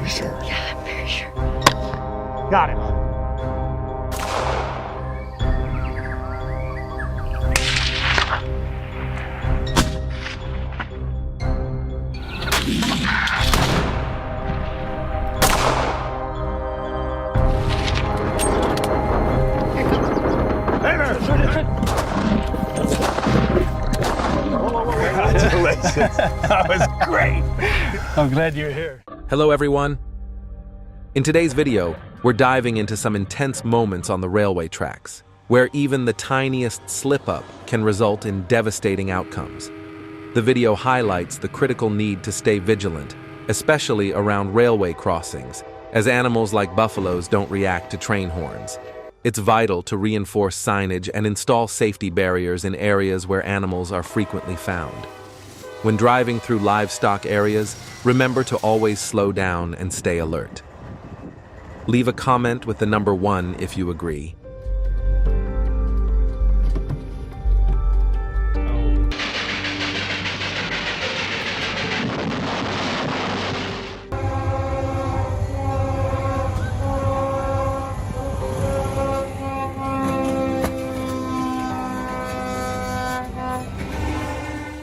you sure? Yeah, I'm very sure. Got him. Congratulations. That was great. I'm glad you're here. Hello everyone. In today's video, we're diving into some intense moments on the railway tracks, where even the tiniest slip-up can result in devastating outcomes. The video highlights the critical need to stay vigilant, especially around railway crossings, as animals like buffaloes don't react to train horns. It's vital to reinforce signage and install safety barriers in areas where animals are frequently found. When driving through livestock areas, remember to always slow down and stay alert. Leave a comment with the number 1 if you agree.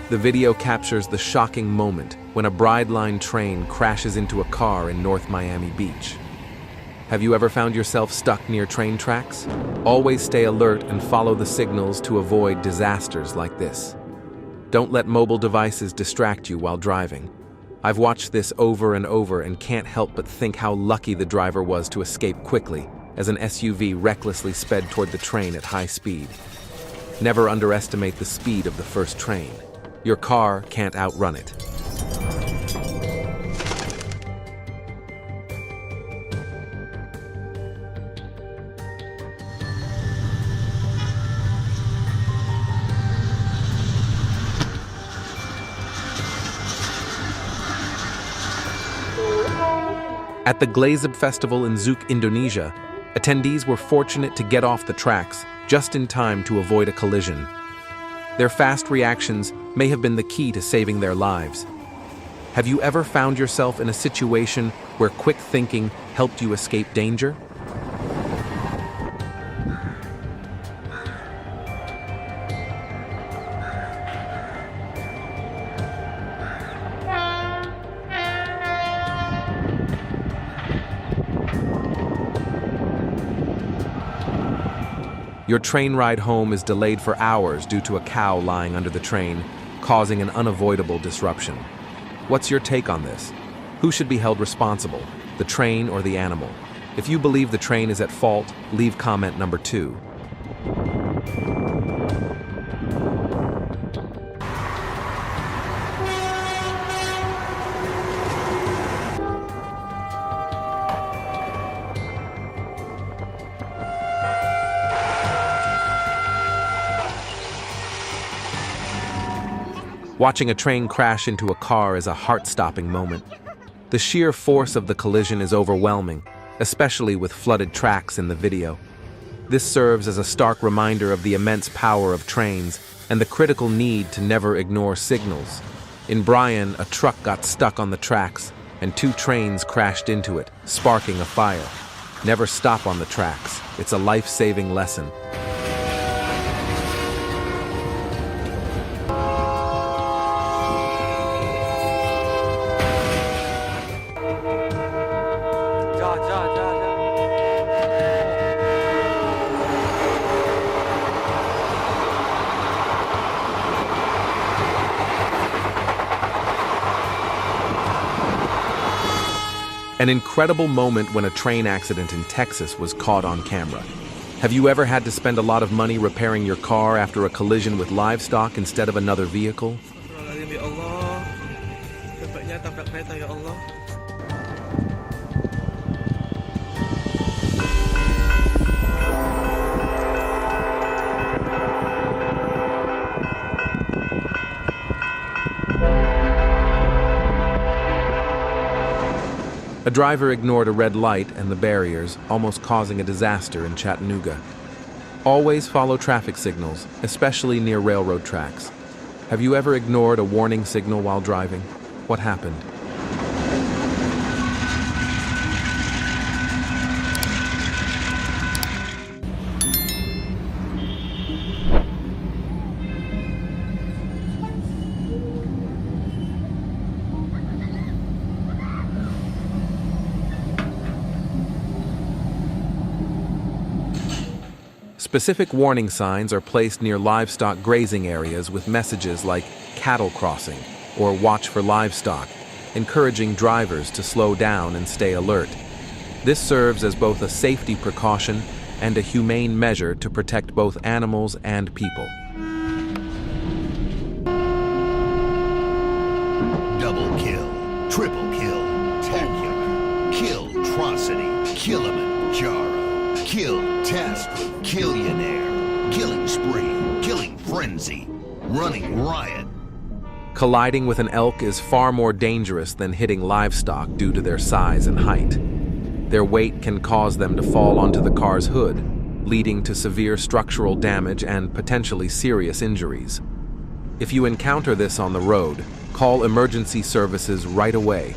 The video captures the shocking moment when a Bride-line train crashes into a car in North Miami Beach. Have you ever found yourself stuck near train tracks? Always stay alert and follow the signals to avoid disasters like this. Don't let mobile devices distract you while driving. I've watched this over and over and can't help but think how lucky the driver was to escape quickly as an SUV recklessly sped toward the train at high speed. Never underestimate the speed of the first train. Your car can't outrun it. At the Glazeb Festival in Zouk, Indonesia, attendees were fortunate to get off the tracks just in time to avoid a collision. Their fast reactions may have been the key to saving their lives. Have you ever found yourself in a situation where quick thinking helped you escape danger? Your train ride home is delayed for hours due to a cow lying under the train, causing an unavoidable disruption. What's your take on this? Who should be held responsible, the train or the animal? If you believe the train is at fault, leave comment number 2. Watching a train crash into a car is a heart-stopping moment. The sheer force of the collision is overwhelming, especially with flooded tracks in the video. This serves as a stark reminder of the immense power of trains and the critical need to never ignore signals. In Bryan, a truck got stuck on the tracks, and 2 trains crashed into it, sparking a fire. Never stop on the tracks. It's a life-saving lesson. An incredible moment when a train accident in Texas was caught on camera. Have you ever had to spend a lot of money repairing your car after a collision with livestock instead of another vehicle? A driver ignored a red light and the barriers, almost causing a disaster in Chattanooga. Always follow traffic signals, especially near railroad tracks. Have you ever ignored a warning signal while driving? What happened? Specific warning signs are placed near livestock grazing areas with messages like cattle crossing or watch for livestock, encouraging drivers to slow down and stay alert. This serves as both a safety precaution and a humane measure to protect both animals and people. Double kill, triple kill, tacular, kill-trocity, Kilimanjaro, kill-tastic, killionaire, killing spree, killing frenzy, running riot. Colliding with an elk is far more dangerous than hitting livestock due to their size and height. Their weight can cause them to fall onto the car's hood, leading to severe structural damage and potentially serious injuries. If you encounter this on the road, call emergency services right away.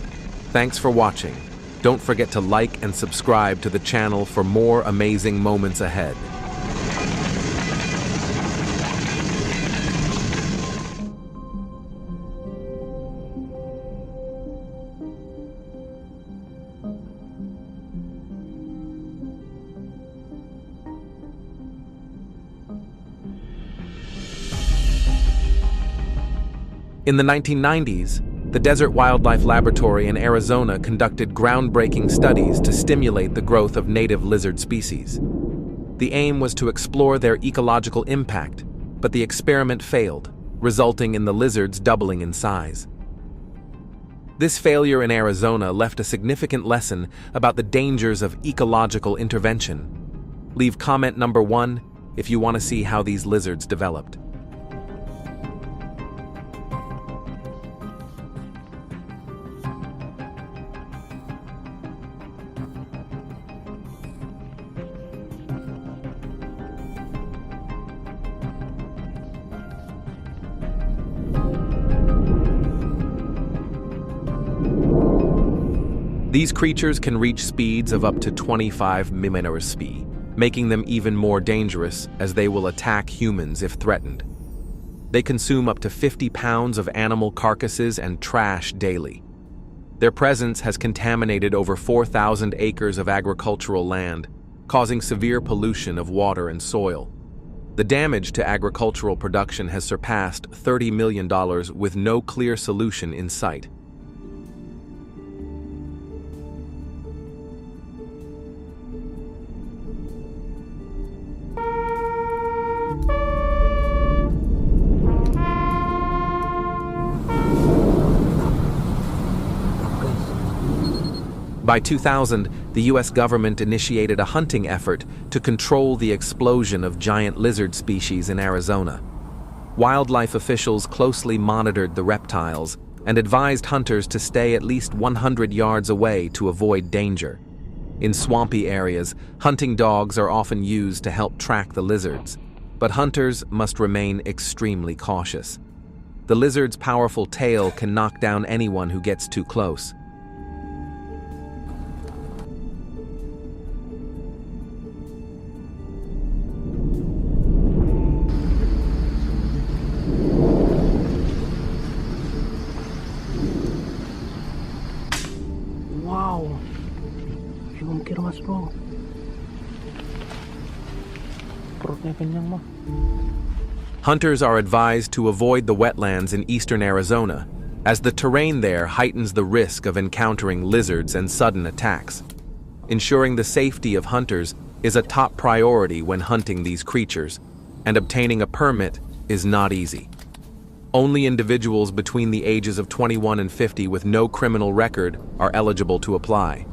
Thanks for watching. Don't forget to like and subscribe to the channel for more amazing moments ahead. In the 1990s, the Desert Wildlife Laboratory in Arizona conducted groundbreaking studies to stimulate the growth of native lizard species. The aim was to explore their ecological impact, but the experiment failed, resulting in the lizards doubling in size. This failure in Arizona left a significant lesson about the dangers of ecological intervention. Leave comment number 1 if you want to see how these lizards developed. These creatures can reach speeds of up to 25 mph, making them even more dangerous as they will attack humans if threatened. They consume up to 50 pounds of animal carcasses and trash daily. Their presence has contaminated over 4,000 acres of agricultural land, causing severe pollution of water and soil. The damage to agricultural production has surpassed $30 million with no clear solution in sight. By 2000, the US government initiated a hunting effort to control the explosion of giant lizard species in Arizona. Wildlife officials closely monitored the reptiles and advised hunters to stay at least 100 yards away to avoid danger. In swampy areas, hunting dogs are often used to help track the lizards, but hunters must remain extremely cautious. The lizard's powerful tail can knock down anyone who gets too close. Wow. Yung kirmas bro. Perutnya kenyang mah. Hunters are advised to avoid the wetlands in eastern Arizona, as the terrain there heightens the risk of encountering lizards and sudden attacks. Ensuring the safety of hunters is a top priority when hunting these creatures, and obtaining a permit is not easy. Only individuals between the ages of 21 and 50 with no criminal record are eligible to apply.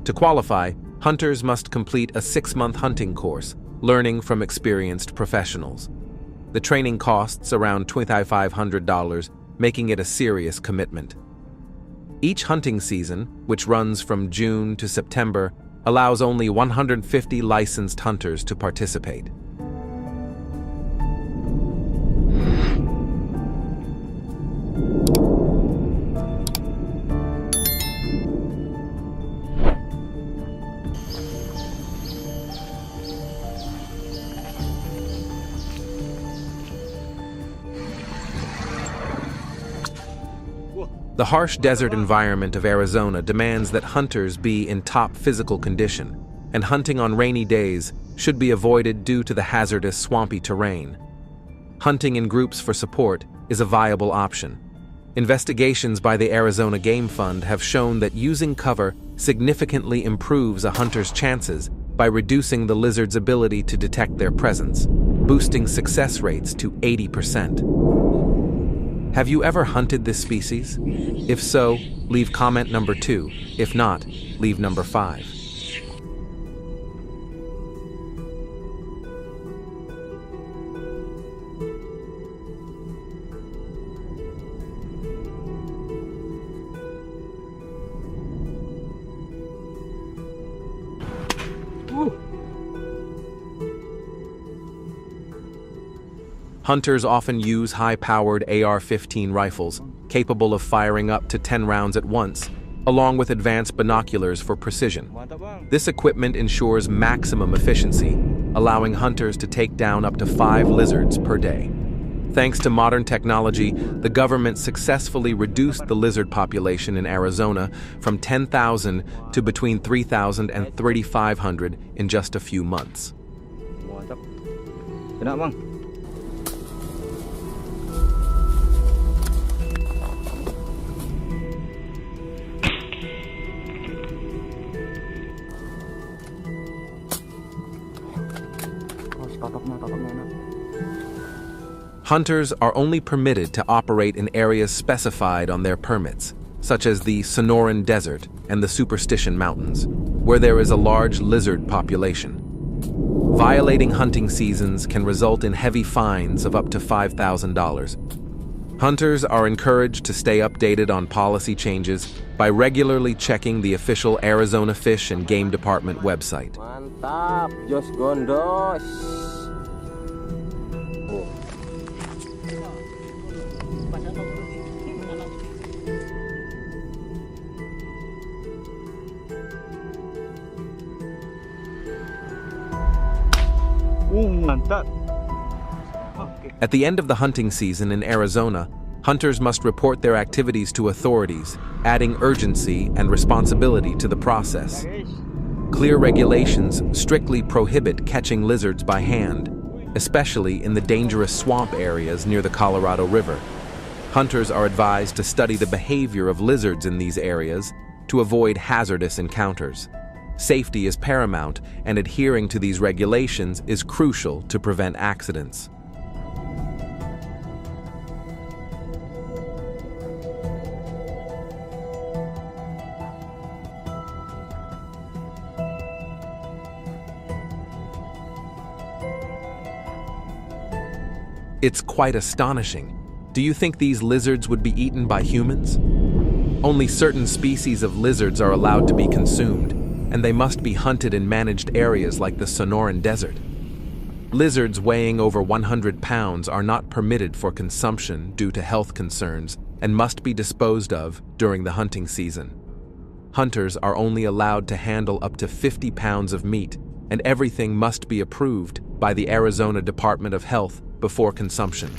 To qualify, hunters must complete a 6-month hunting course, learning from experienced professionals. The training costs around $2,500, making it a serious commitment. Each hunting season, which runs from June to September, allows only 150 licensed hunters to participate. The harsh desert environment of Arizona demands that hunters be in top physical condition, and hunting on rainy days should be avoided due to the hazardous swampy terrain. Hunting in groups for support is a viable option. Investigations by the Arizona Game Fund have shown that using cover significantly improves a hunter's chances by reducing the lizard's ability to detect their presence, boosting success rates to 80%. Have you ever hunted this species? If so, leave comment number 2. If not, leave number 5. Hunters often use high-powered AR-15 rifles, capable of firing up to 10 rounds at once, along with advanced binoculars for precision. This equipment ensures maximum efficiency, allowing hunters to take down up to 5 lizards per day. Thanks to modern technology, the government successfully reduced the lizard population in Arizona from 10,000 to between 3,000 and 3,500 in just a few months. Hunters are only permitted to operate in areas specified on their permits, such as the Sonoran Desert and the Superstition Mountains, where there is a large lizard population. Violating hunting seasons can result in heavy fines of up to $5,000. Hunters are encouraged to stay updated on policy changes by regularly checking the official Arizona Fish and Game Department website. Mantap, Jos Gondos. At the end of the hunting season in Arizona, hunters must report their activities to authorities, adding urgency and responsibility to the process. Clear regulations strictly prohibit catching lizards by hand, especially in the dangerous swamp areas near the Colorado River. Hunters are advised to study the behavior of lizards in these areas to avoid hazardous encounters. Safety is paramount, and adhering to these regulations is crucial to prevent accidents. It's quite astonishing. Do you think these lizards would be eaten by humans? Only certain species of lizards are allowed to be consumed, and they must be hunted in managed areas like the Sonoran Desert. Lizards weighing over 100 pounds are not permitted for consumption due to health concerns and must be disposed of during the hunting season. Hunters are only allowed to handle up to 50 pounds of meat, and everything must be approved by the Arizona Department of Health before consumption.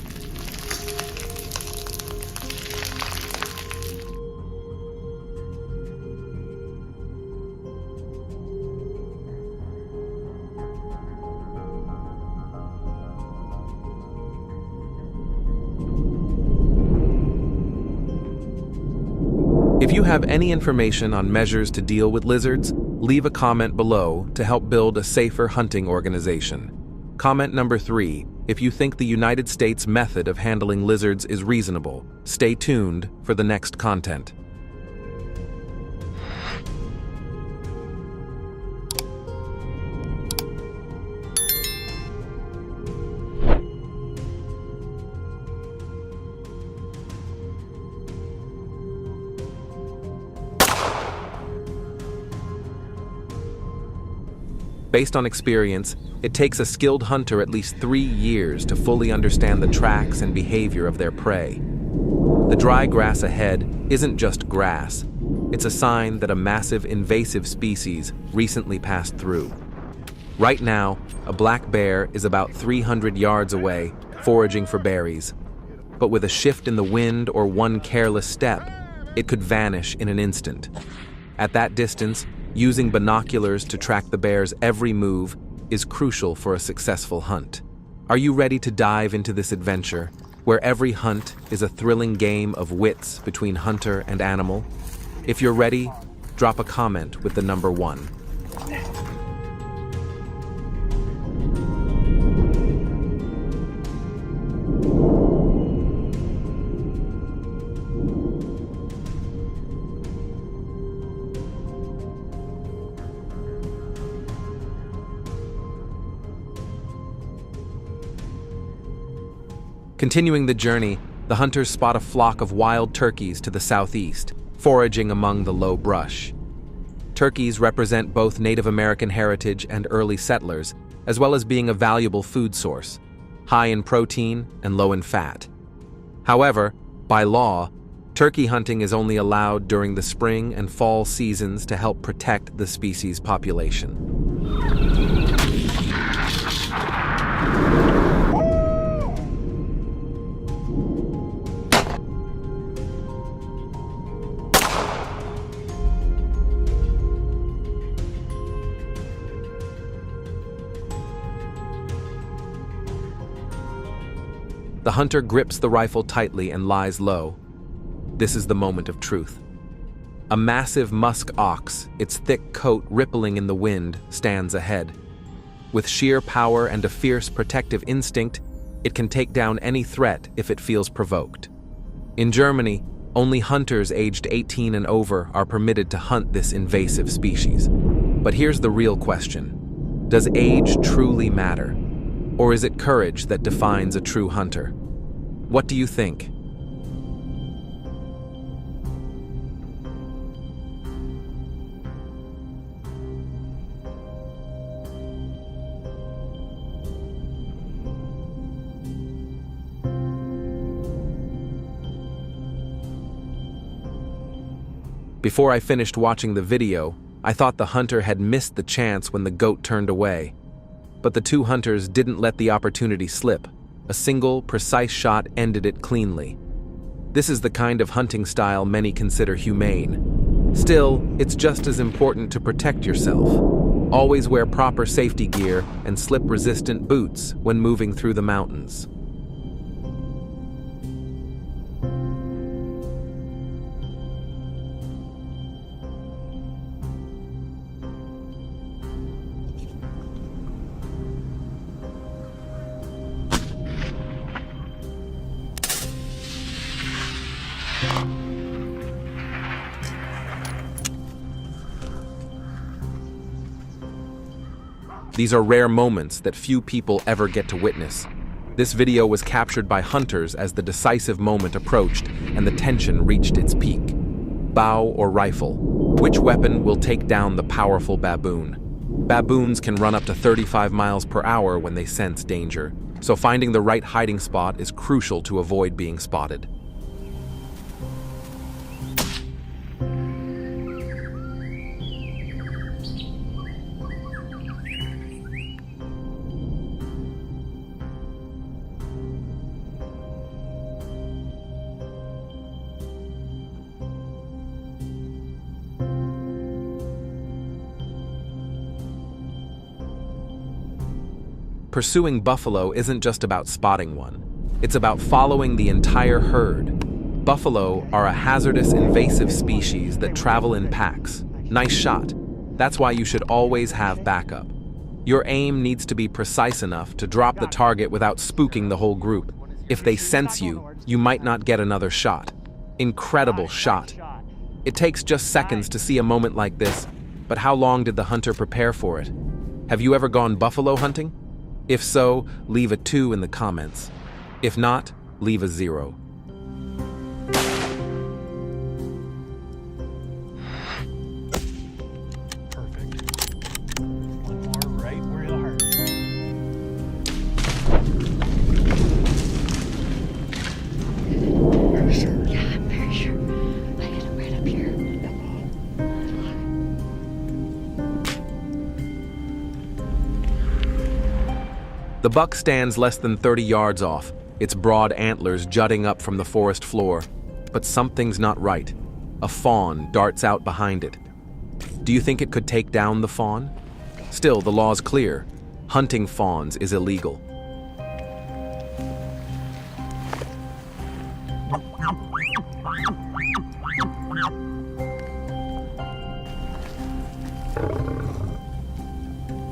If you have any information on measures to deal with lizards, leave a comment below to help build a safer hunting organization. Comment number 3, if you think the United States method of handling lizards is reasonable. Stay tuned for the next content. Based on experience, it takes a skilled hunter at least 3 years to fully understand the tracks and behavior of their prey. The dry grass ahead isn't just grass. It's a sign that a massive invasive species recently passed through. Right now, a black bear is about 300 yards away, foraging for berries. But with a shift in the wind or one careless step, it could vanish in an instant. At that distance, using binoculars to track the bear's every move is crucial for a successful hunt. Are you ready to dive into this adventure, where every hunt is a thrilling game of wits between hunter and animal? If you're ready, drop a comment with the number 1. Continuing the journey, the hunters spot a flock of wild turkeys to the southeast, foraging among the low brush. Turkeys represent both Native American heritage and early settlers, as well as being a valuable food source, high in protein and low in fat. However, by law, turkey hunting is only allowed during the spring and fall seasons to help protect the species' population. The hunter grips the rifle tightly and lies low. This is the moment of truth. A massive musk ox, its thick coat rippling in the wind, stands ahead. With sheer power and a fierce protective instinct, it can take down any threat if it feels provoked. In Germany, only hunters aged 18 and over are permitted to hunt this invasive species. But here's the real question. Does age truly matter? Or is it courage that defines a true hunter? What do you think? Before I finished watching the video, I thought the hunter had missed the chance when the goat turned away. But the two hunters didn't let the opportunity slip. A single, precise shot ended it cleanly. This is the kind of hunting style many consider humane. Still, it's just as important to protect yourself. Always wear proper safety gear and slip-resistant boots when moving through the mountains. These are rare moments that few people ever get to witness. This video was captured by hunters as the decisive moment approached and the tension reached its peak. Bow or rifle? Which weapon will take down the powerful baboon? Baboons can run up to 35 miles per hour when they sense danger, so finding the right hiding spot is crucial to avoid being spotted. Pursuing buffalo isn't just about spotting one. It's about following the entire herd. Buffalo are a hazardous invasive species that travel in packs. Nice shot. That's why you should always have backup. Your aim needs to be precise enough to drop the target without spooking the whole group. If they sense you, you might not get another shot. Incredible shot. It takes just seconds to see a moment like this, but how long did the hunter prepare for it? Have you ever gone buffalo hunting? If so, leave a 2 in the comments. If not, leave a 0. Perfect. One more right where the heart is. Are you sure? Yeah, I'm very sure. I hit him right up here. The buck stands less than 30 yards off, its broad antlers jutting up from the forest floor. But something's not right. a fawn darts out behind it. Do you think it could take down the fawn? Still, the law's clear. Hunting fawns is illegal.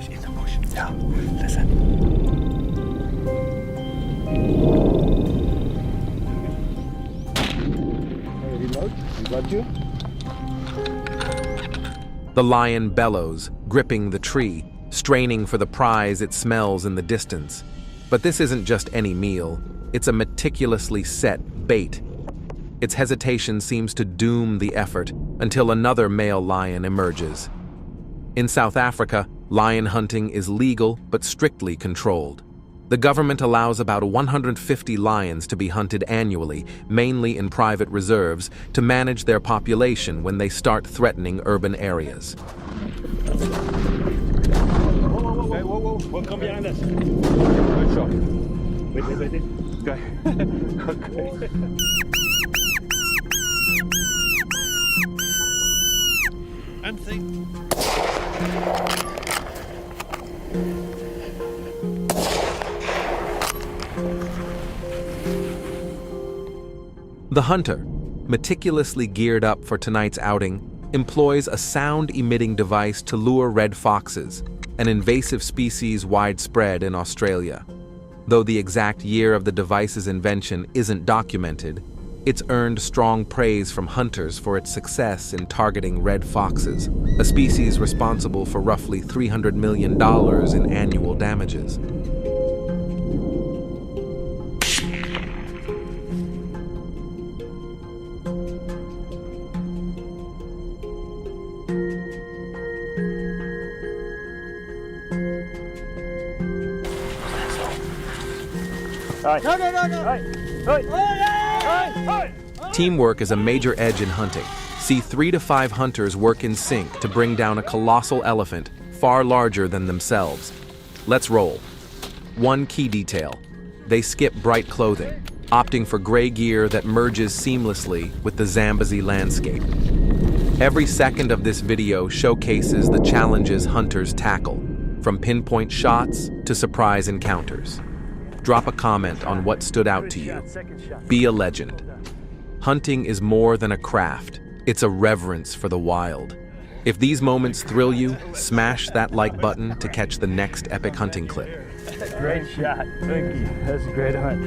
She's in the bush. Yeah, listen. Reload. You got you? The lion bellows, gripping the tree, straining for the prize it smells in the distance. But this isn't just any meal. It's a meticulously set bait. Its hesitation seems to doom the effort until another male lion emerges. In South Africa, lion hunting is legal but strictly controlled. The government allows about 150 lions to be hunted annually, mainly in private reserves, to manage their population when they start threatening urban areas. Whoa, come behind us. Good shot. Wait. Okay. Okay. And think. The hunter, meticulously geared up for tonight's outing, employs a sound-emitting device to lure red foxes, an invasive species widespread in Australia. Though the exact year of the device's invention isn't documented, it's earned strong praise from hunters for its success in targeting red foxes, a species responsible for roughly $300 million in annual damages. Teamwork is a major edge in hunting. See 3 to 5 hunters work in sync to bring down a colossal elephant far larger than themselves. Let's roll. One key detail: they skip bright clothing, opting for gray gear that merges seamlessly with the Zambezi landscape. Every second of this video showcases the challenges hunters tackle, from pinpoint shots to surprise encounters. Drop a comment on what stood out to you. Be a legend. Hunting is more than a craft. It's a reverence for the wild. If these moments thrill you, smash that like button to catch the next epic hunting clip. Great shot. Thank you. That's a great hunt.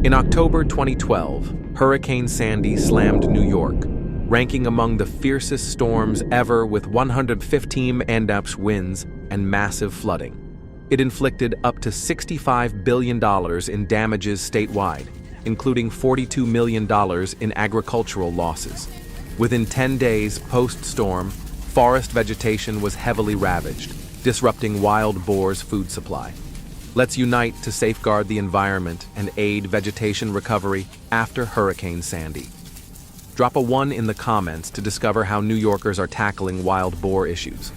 In October 2012, Hurricane Sandy slammed New York, ranking among the fiercest storms ever with 115 mph winds and massive flooding. It inflicted up to $65 billion in damages statewide, including $42 million in agricultural losses. Within 10 days post-storm, forest vegetation was heavily ravaged, disrupting wild boars' food supply. Let's unite to safeguard the environment and aid vegetation recovery after Hurricane Sandy. Drop a 1 in the comments to discover how New Yorkers are tackling wild boar issues.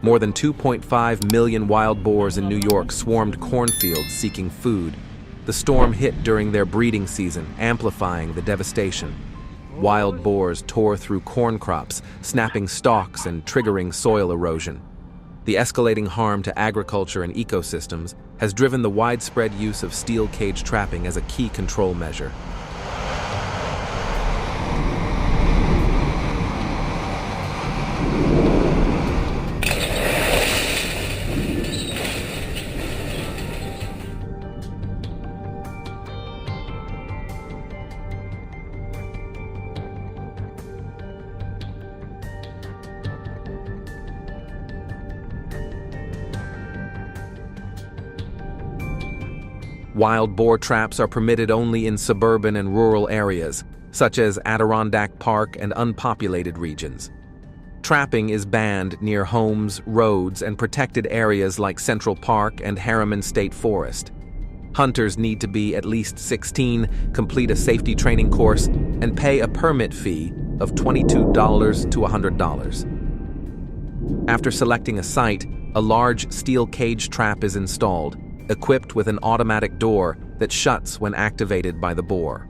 More than 2.5 million wild boars in New York swarmed cornfields seeking food. The storm hit during their breeding season, amplifying the devastation. Wild boars tore through corn crops, snapping stalks and triggering soil erosion. The escalating harm to agriculture and ecosystems has driven the widespread use of steel cage trapping as a key control measure. Wild boar traps are permitted only in suburban and rural areas, such as Adirondack Park and unpopulated regions. Trapping is banned near homes, roads, and protected areas like Central Park and Harriman State Forest. Hunters need to be at least 16, complete a safety training course, and pay a permit fee of $22 to $100. After selecting a site, a large steel cage trap is installed, equipped with an automatic door that shuts when activated by the boar.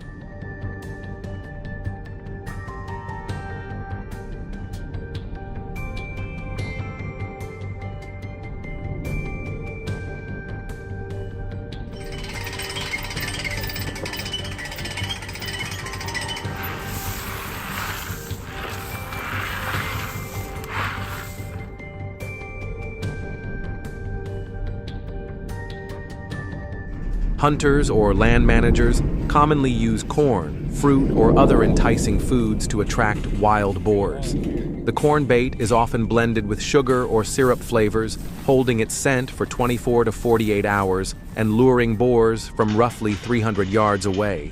Hunters or land managers commonly use corn, fruit, or other enticing foods to attract wild boars. The corn bait is often blended with sugar or syrup flavors, holding its scent for 24 to 48 hours and luring boars from roughly 300 yards away.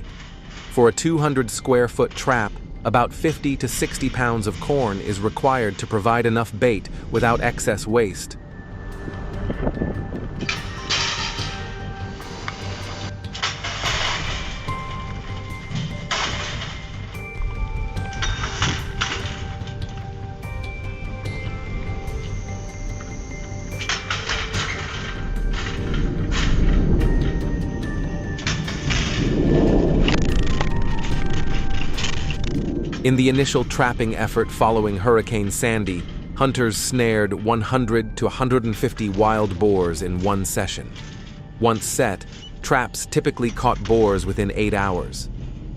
For a 200-square-foot trap, about 50 to 60 pounds of corn is required to provide enough bait without excess waste. In the initial trapping effort following Hurricane Sandy, hunters snared 100 to 150 wild boars in one session. Once set, traps typically caught boars within 8 hours.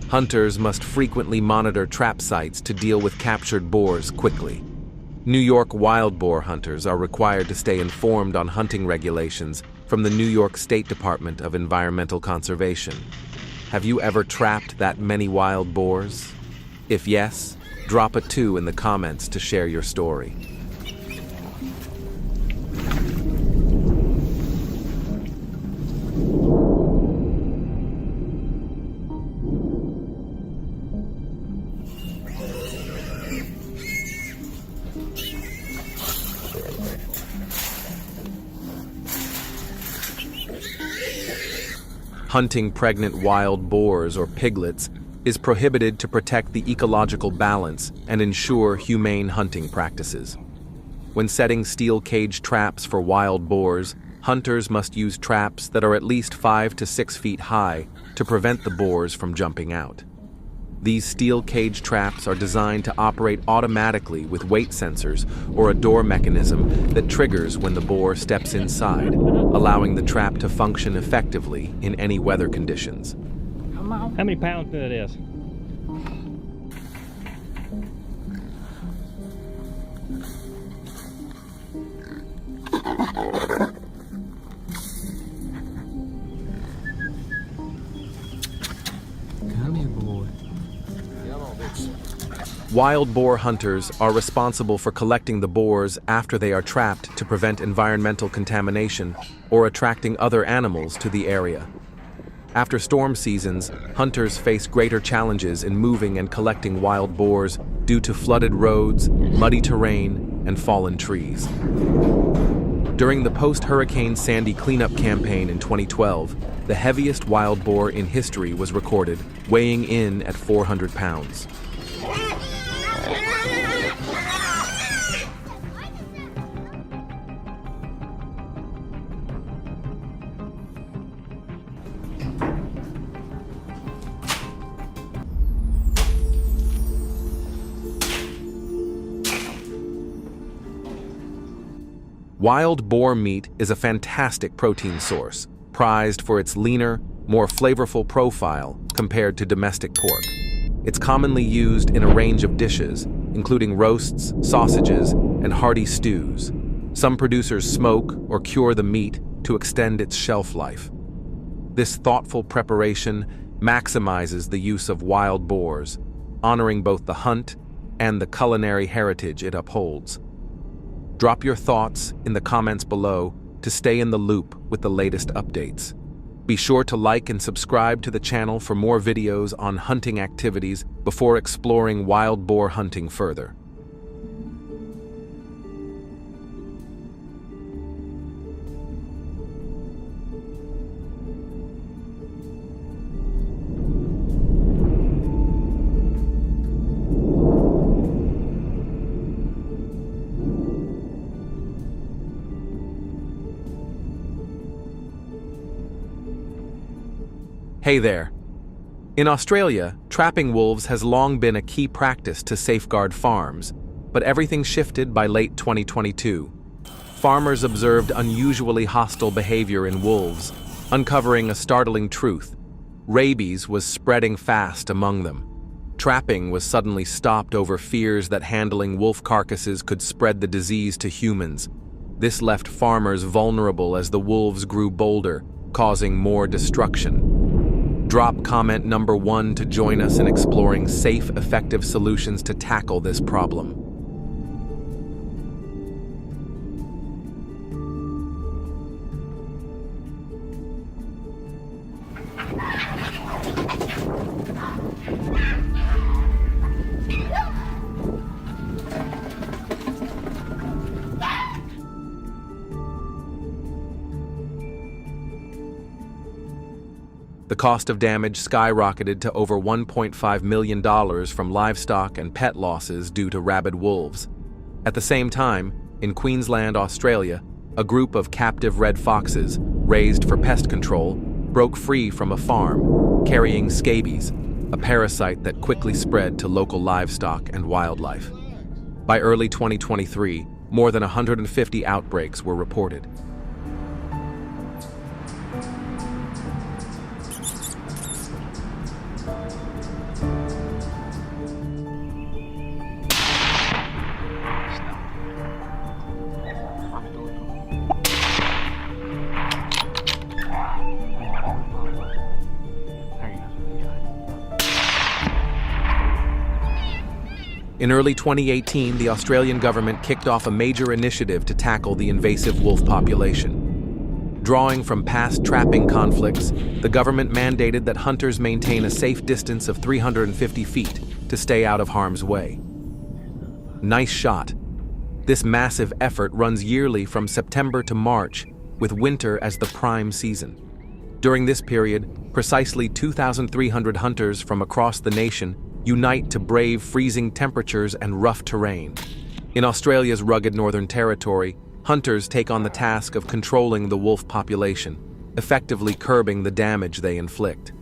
Hunters must frequently monitor trap sites to deal with captured boars quickly. New York wild boar hunters are required to stay informed on hunting regulations from the New York State Department of Environmental Conservation. Have you ever trapped that many wild boars? If yes, drop a 2 in the comments to share your story. Hunting pregnant wild boars or piglets is prohibited to protect the ecological balance and ensure humane hunting practices. When setting steel cage traps for wild boars, hunters must use traps that are at least 5 to 6 feet high to prevent the boars from jumping out. These steel cage traps are designed to operate automatically with weight sensors or a door mechanism that triggers when the boar steps inside, allowing the trap to function effectively in any weather conditions. How many pounds that is? Come here, boy. Wild boar hunters are responsible for collecting the boars after they are trapped to prevent environmental contamination or attracting other animals to the area. After storm seasons, hunters face greater challenges in moving and collecting wild boars due to flooded roads, muddy terrain, and fallen trees. During the post-Hurricane Sandy cleanup campaign in 2012, the heaviest wild boar in history was recorded, weighing in at 400 pounds. Wild boar meat is a fantastic protein source, prized for its leaner, more flavorful profile compared to domestic pork. It's commonly used in a range of dishes, including roasts, sausages, and hearty stews. Some producers smoke or cure the meat to extend its shelf life. This thoughtful preparation maximizes the use of wild boars, honoring both the hunt and the culinary heritage it upholds. Drop your thoughts in the comments below to stay in the loop with the latest updates. Be sure to like and subscribe to the channel for more videos on hunting activities before exploring wild boar hunting further. Hey there. In Australia, trapping wolves has long been a key practice to safeguard farms, but everything shifted by late 2022. Farmers observed unusually hostile behavior in wolves, uncovering a startling truth. Rabies was spreading fast among them. Trapping was suddenly stopped over fears that handling wolf carcasses could spread the disease to humans. This left farmers vulnerable as the wolves grew bolder, causing more destruction. Drop comment number 1 to join us in exploring safe, effective solutions to tackle this problem. The cost of damage skyrocketed to over $1.5 million from livestock and pet losses due to rabid wolves. At the same time, in Queensland, Australia, a group of captive red foxes, raised for pest control, broke free from a farm, carrying scabies, a parasite that quickly spread to local livestock and wildlife. By early 2023, more than 150 outbreaks were reported. In early 2018, the Australian government kicked off a major initiative to tackle the invasive wolf population. Drawing from past trapping conflicts, the government mandated that hunters maintain a safe distance of 350 feet to stay out of harm's way. Nice shot. This massive effort runs yearly from September to March, with winter as the prime season. During this period, precisely 2,300 hunters from across the nation unite to brave freezing temperatures and rough terrain. In Australia's rugged Northern Territory, hunters take on the task of controlling the wolf population, effectively curbing the damage they inflict.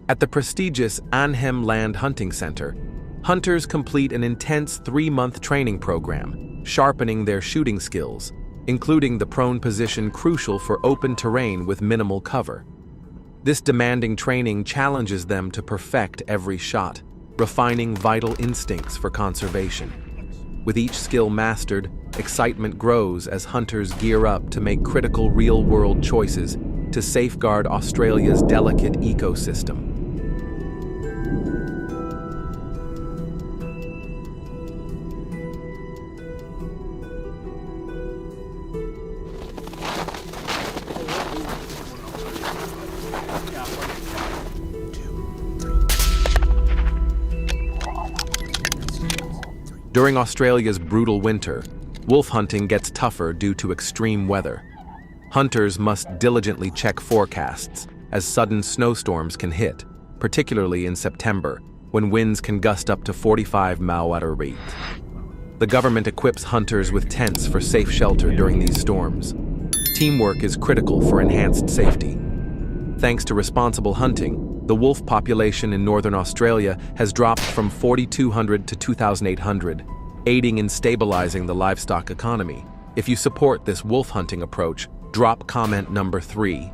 At the prestigious Arnhem Land Hunting Center, hunters complete an intense 3-month training program, sharpening their shooting skills, including the prone position crucial for open terrain with minimal cover. This demanding training challenges them to perfect every shot, refining vital instincts for conservation. With each skill mastered, excitement grows as hunters gear up to make critical real-world choices to safeguard Australia's delicate ecosystem. During Australia's brutal winter, wolf hunting gets tougher due to extreme weather. Hunters must diligently check forecasts, as sudden snowstorms can hit, particularly in September, when winds can gust up to 45 mph. The government equips hunters with tents for safe shelter during these storms. Teamwork is critical for enhanced safety. Thanks to responsible hunting, the wolf population in northern Australia has dropped from 4,200 to 2,800, aiding in stabilizing the livestock economy. If you support this wolf hunting approach, drop comment number 3.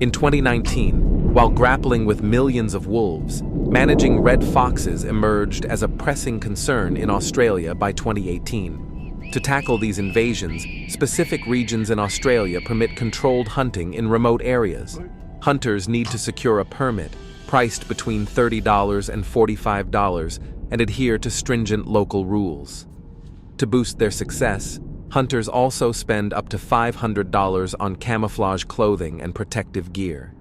In 2019, while grappling with millions of wolves, managing red foxes emerged as a pressing concern in Australia by 2018. To tackle these invasions, specific regions in Australia permit controlled hunting in remote areas. Hunters need to secure a permit, priced between $30 and $45, and adhere to stringent local rules. To boost their success, hunters also spend up to $500 on camouflage clothing and protective gear.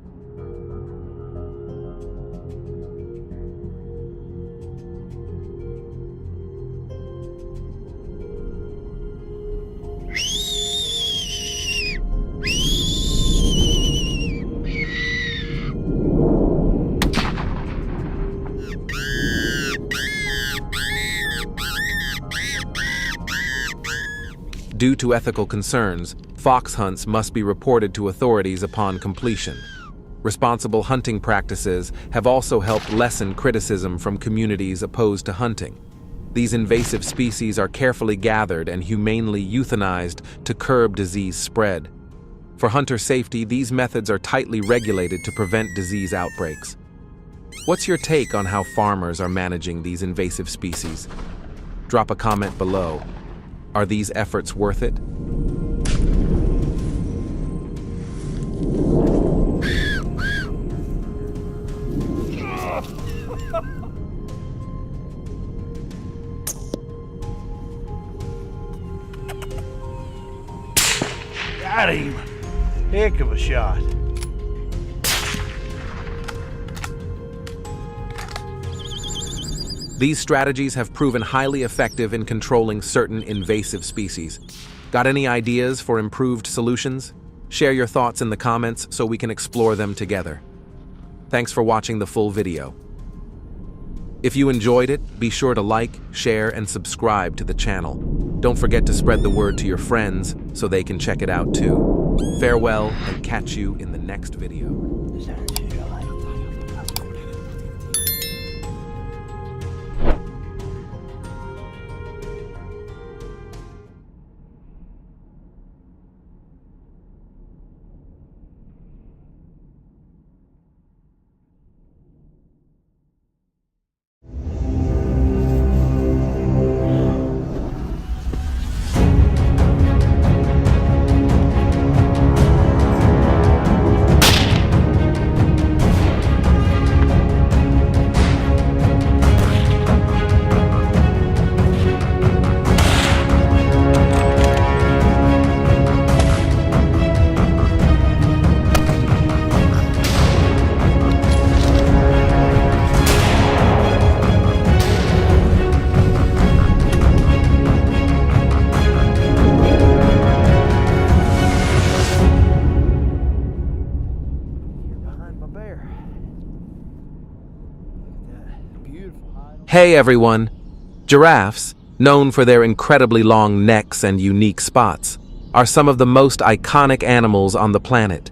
Due to ethical concerns, fox hunts must be reported to authorities upon completion. Responsible hunting practices have also helped lessen criticism from communities opposed to hunting. These invasive species are carefully gathered and humanely euthanized to curb disease spread. For hunter safety, these methods are tightly regulated to prevent disease outbreaks. What's your take on how farmers are managing these invasive species? Drop a comment below. Are these efforts worth it? Got him. Heck of a shot. These strategies have proven highly effective in controlling certain invasive species. Got any ideas for improved solutions? Share your thoughts in the comments so we can explore them together. Thanks for watching the full video. If you enjoyed it, be sure to like, share, and subscribe to the channel. Don't forget to spread the word to your friends so they can check it out too. Farewell, and catch you in the next video. Hey everyone! Giraffes, known for their incredibly long necks and unique spots, are some of the most iconic animals on the planet.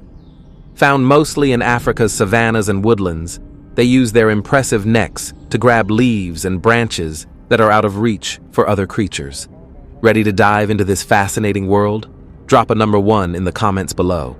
Found mostly in Africa's savannas and woodlands, they use their impressive necks to grab leaves and branches that are out of reach for other creatures. Ready to dive into this fascinating world? Drop a number 1 in the comments below.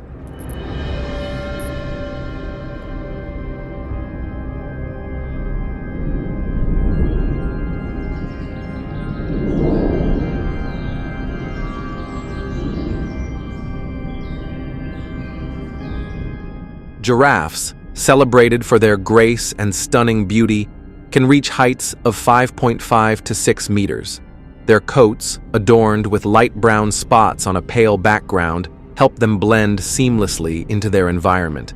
Giraffes, celebrated for their grace and stunning beauty, can reach heights of 5.5 to 6 meters. Their coats, adorned with light brown spots on a pale background, help them blend seamlessly into their environment.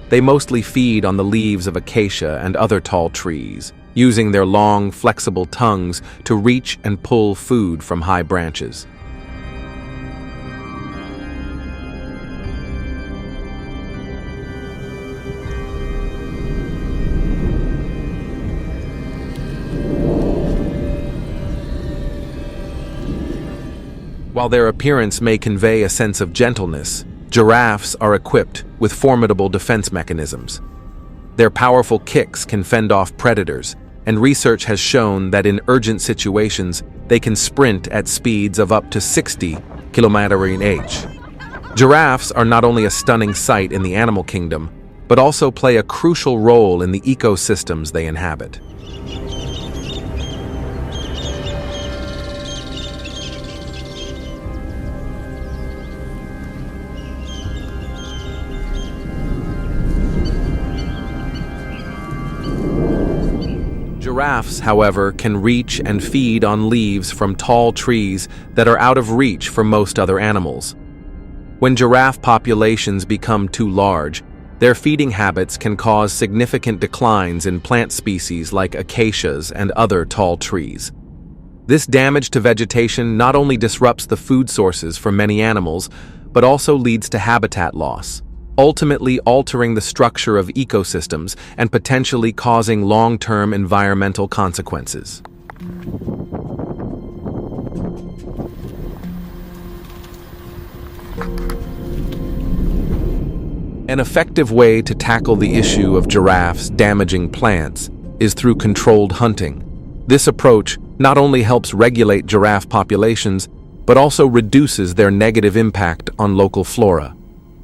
They mostly feed on the leaves of acacia and other tall trees, using their long, flexible tongues to reach and pull food from high branches. While their appearance may convey a sense of gentleness, giraffes are equipped with formidable defense mechanisms. Their powerful kicks can fend off predators, and research has shown that in urgent situations, they can sprint at speeds of up to 60 km/h. Giraffes are not only a stunning sight in the animal kingdom, but also play a crucial role in the ecosystems they inhabit. Giraffes, however, can reach and feed on leaves from tall trees that are out of reach for most other animals. When giraffe populations become too large, their feeding habits can cause significant declines in plant species like acacias and other tall trees. This damage to vegetation not only disrupts the food sources for many animals, but also leads to habitat loss, ultimately altering the structure of ecosystems and potentially causing long-term environmental consequences. An effective way to tackle the issue of giraffes damaging plants is through controlled hunting. This approach not only helps regulate giraffe populations, but also reduces their negative impact on local flora.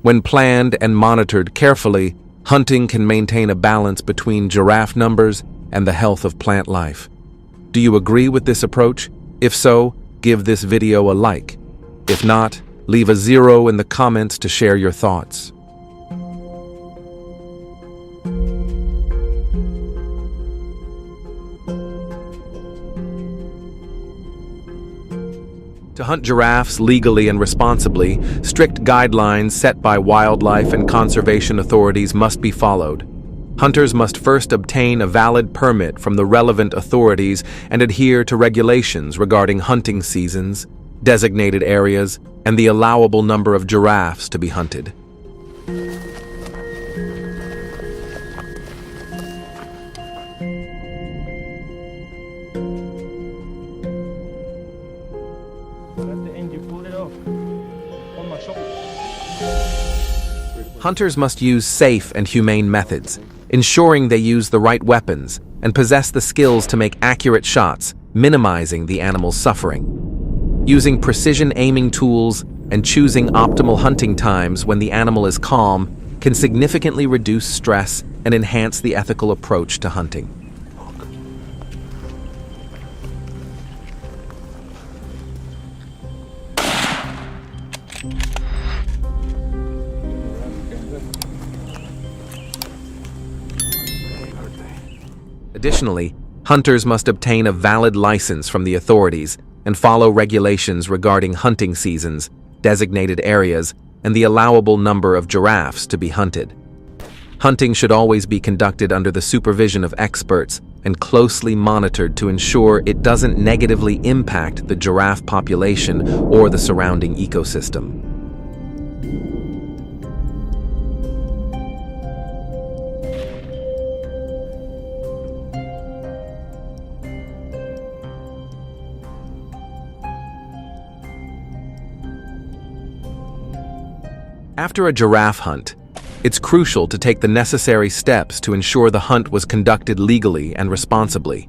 When planned and monitored carefully, hunting can maintain a balance between giraffe numbers and the health of plant life. Do you agree with this approach? If so, give this video a like. If not, leave a 0 in the comments to share your thoughts. To hunt giraffes legally and responsibly, strict guidelines set by wildlife and conservation authorities must be followed. Hunters must first obtain a valid permit from the relevant authorities and adhere to regulations regarding hunting seasons, designated areas, and the allowable number of giraffes to be hunted. Hunters must use safe and humane methods, ensuring they use the right weapons and possess the skills to make accurate shots, minimizing the animal's suffering. Using precision aiming tools and choosing optimal hunting times when the animal is calm can significantly reduce stress and enhance the ethical approach to hunting. Additionally, hunters must obtain a valid license from the authorities and follow regulations regarding hunting seasons, designated areas, and the allowable number of giraffes to be hunted. Hunting should always be conducted under the supervision of experts and closely monitored to ensure it doesn't negatively impact the giraffe population or the surrounding ecosystem. After a giraffe hunt, it's crucial to take the necessary steps to ensure the hunt was conducted legally and responsibly.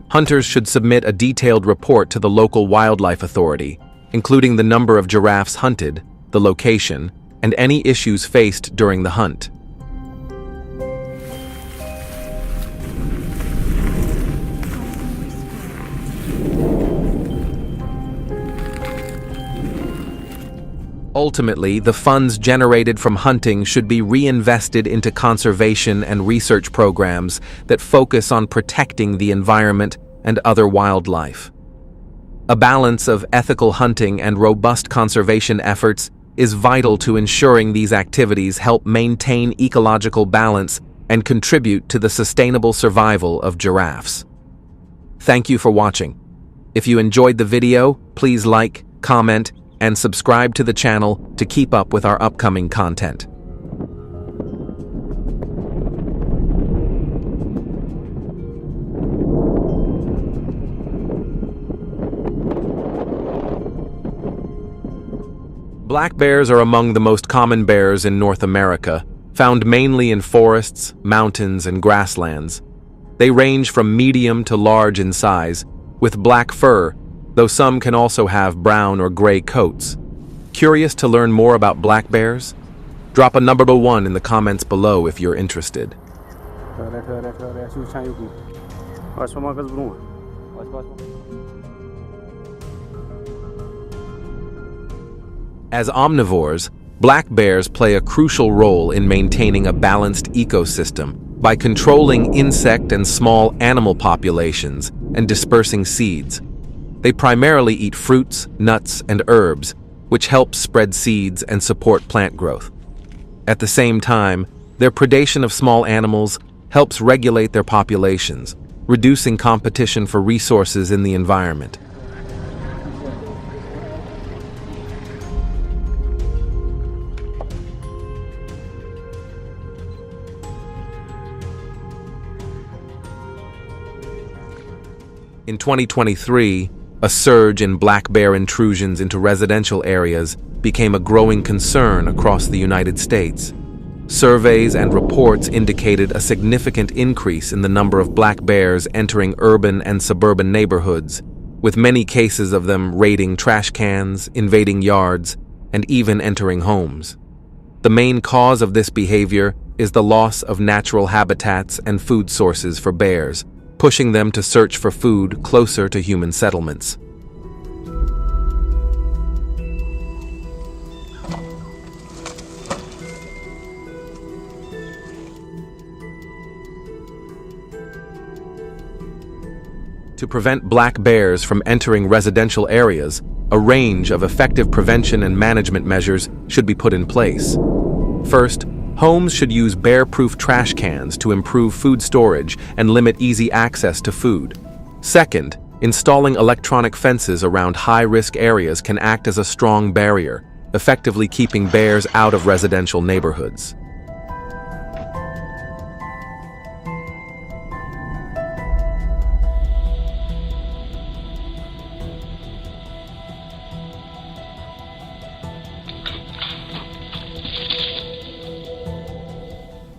Hunters should submit a detailed report to the local wildlife authority, including the number of giraffes hunted, the location, and any issues faced during the hunt. Ultimately, the funds generated from hunting should be reinvested into conservation and research programs that focus on protecting the environment and other wildlife. A balance of ethical hunting and robust conservation efforts is vital to ensuring these activities help maintain ecological balance and contribute to the sustainable survival of giraffes. Thank you for watching. If you enjoyed the video, please like, comment, and subscribe to the channel to keep up with our upcoming content. Black bears are among the most common bears in North America, found mainly in forests, mountains, and grasslands. They range from medium to large in size, with black fur, though some can also have brown or gray coats. Curious to learn more about black bears? Drop a number 1 in the comments below if you're interested. As omnivores, black bears play a crucial role in maintaining a balanced ecosystem by controlling insect and small animal populations and dispersing seeds. They primarily eat fruits, nuts, and herbs, which help spread seeds and support plant growth. At the same time, their predation of small animals helps regulate their populations, reducing competition for resources in the environment. In 2023, a surge in black bear intrusions into residential areas became a growing concern across the United States. Surveys and reports indicated a significant increase in the number of black bears entering urban and suburban neighborhoods, with many cases of them raiding trash cans, invading yards, and even entering homes. The main cause of this behavior is the loss of natural habitats and food sources for bears, pushing them to search for food closer to human settlements. To prevent black bears from entering residential areas, a range of effective prevention and management measures should be put in place. First, homes should use bear-proof trash cans to improve food storage and limit easy access to food. Second, installing electronic fences around high-risk areas can act as a strong barrier, effectively keeping bears out of residential neighborhoods.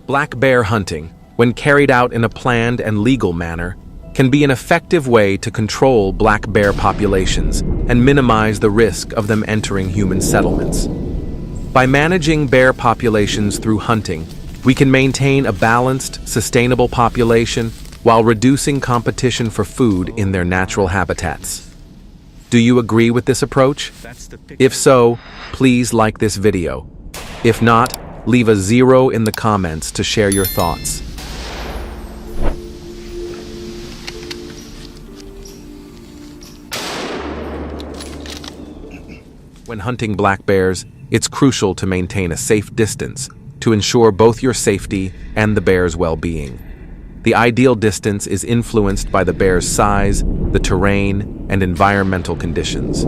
Black bear hunting, when carried out in a planned and legal manner, can be an effective way to control black bear populations and minimize the risk of them entering human settlements. By managing bear populations through hunting, we can maintain a balanced, sustainable population while reducing competition for food in their natural habitats. Do you agree with this approach? If so, please like this video. If not, leave a 0 in the comments to share your thoughts. When hunting black bears, it's crucial to maintain a safe distance to ensure both your safety and the bear's well-being. The ideal distance is influenced by the bear's size, the terrain, and environmental conditions.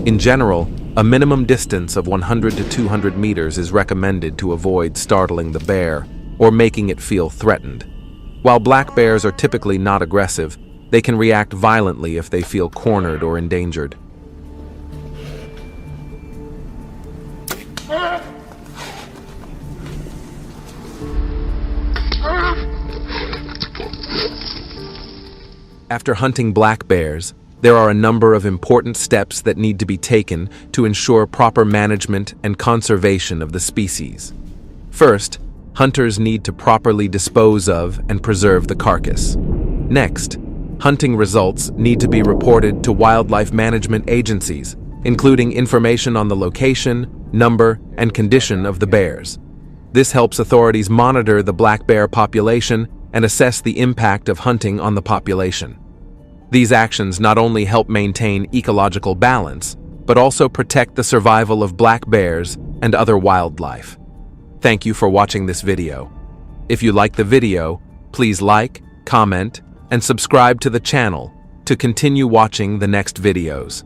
In general, a minimum distance of 100 to 200 meters is recommended to avoid startling the bear or making it feel threatened. While black bears are typically not aggressive, they can react violently if they feel cornered or endangered. After hunting black bears, there are a number of important steps that need to be taken to ensure proper management and conservation of the species. First, hunters need to properly dispose of and preserve the carcass. Next, hunting results need to be reported to wildlife management agencies, including information on the location, number, and condition of the bears. This helps authorities monitor the black bear population and assess the impact of hunting on the population. These actions not only help maintain ecological balance, but also protect the survival of black bears and other wildlife. Thank you for watching this video. If you like the video, please like, comment, and subscribe to the channel to continue watching the next videos.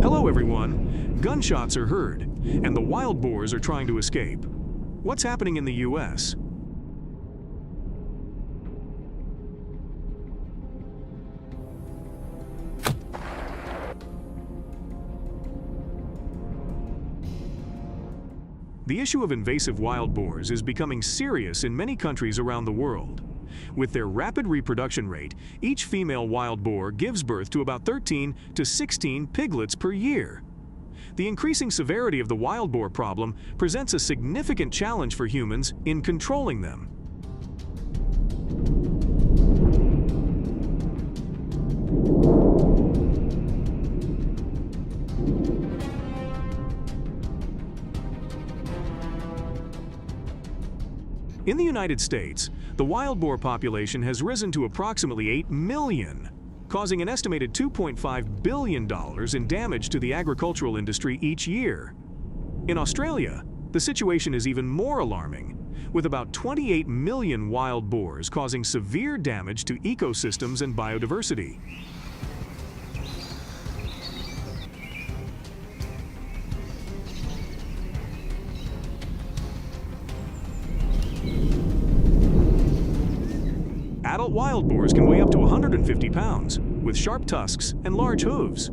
Hello, everyone. Gunshots are heard, and the wild boars are trying to escape. What's happening in the U.S.? The issue of invasive wild boars is becoming serious in many countries around the world. With their rapid reproduction rate, each female wild boar gives birth to about 13 to 16 piglets per year. The increasing severity of the wild boar problem presents a significant challenge for humans in controlling them. In the United States, the wild boar population has risen to approximately 8 million, causing an estimated $2.5 billion in damage to the agricultural industry each year. In Australia, the situation is even more alarming, with about 28 million wild boars causing severe damage to ecosystems and biodiversity. Adult wild boars can weigh up to 150 pounds, with sharp tusks and large hooves.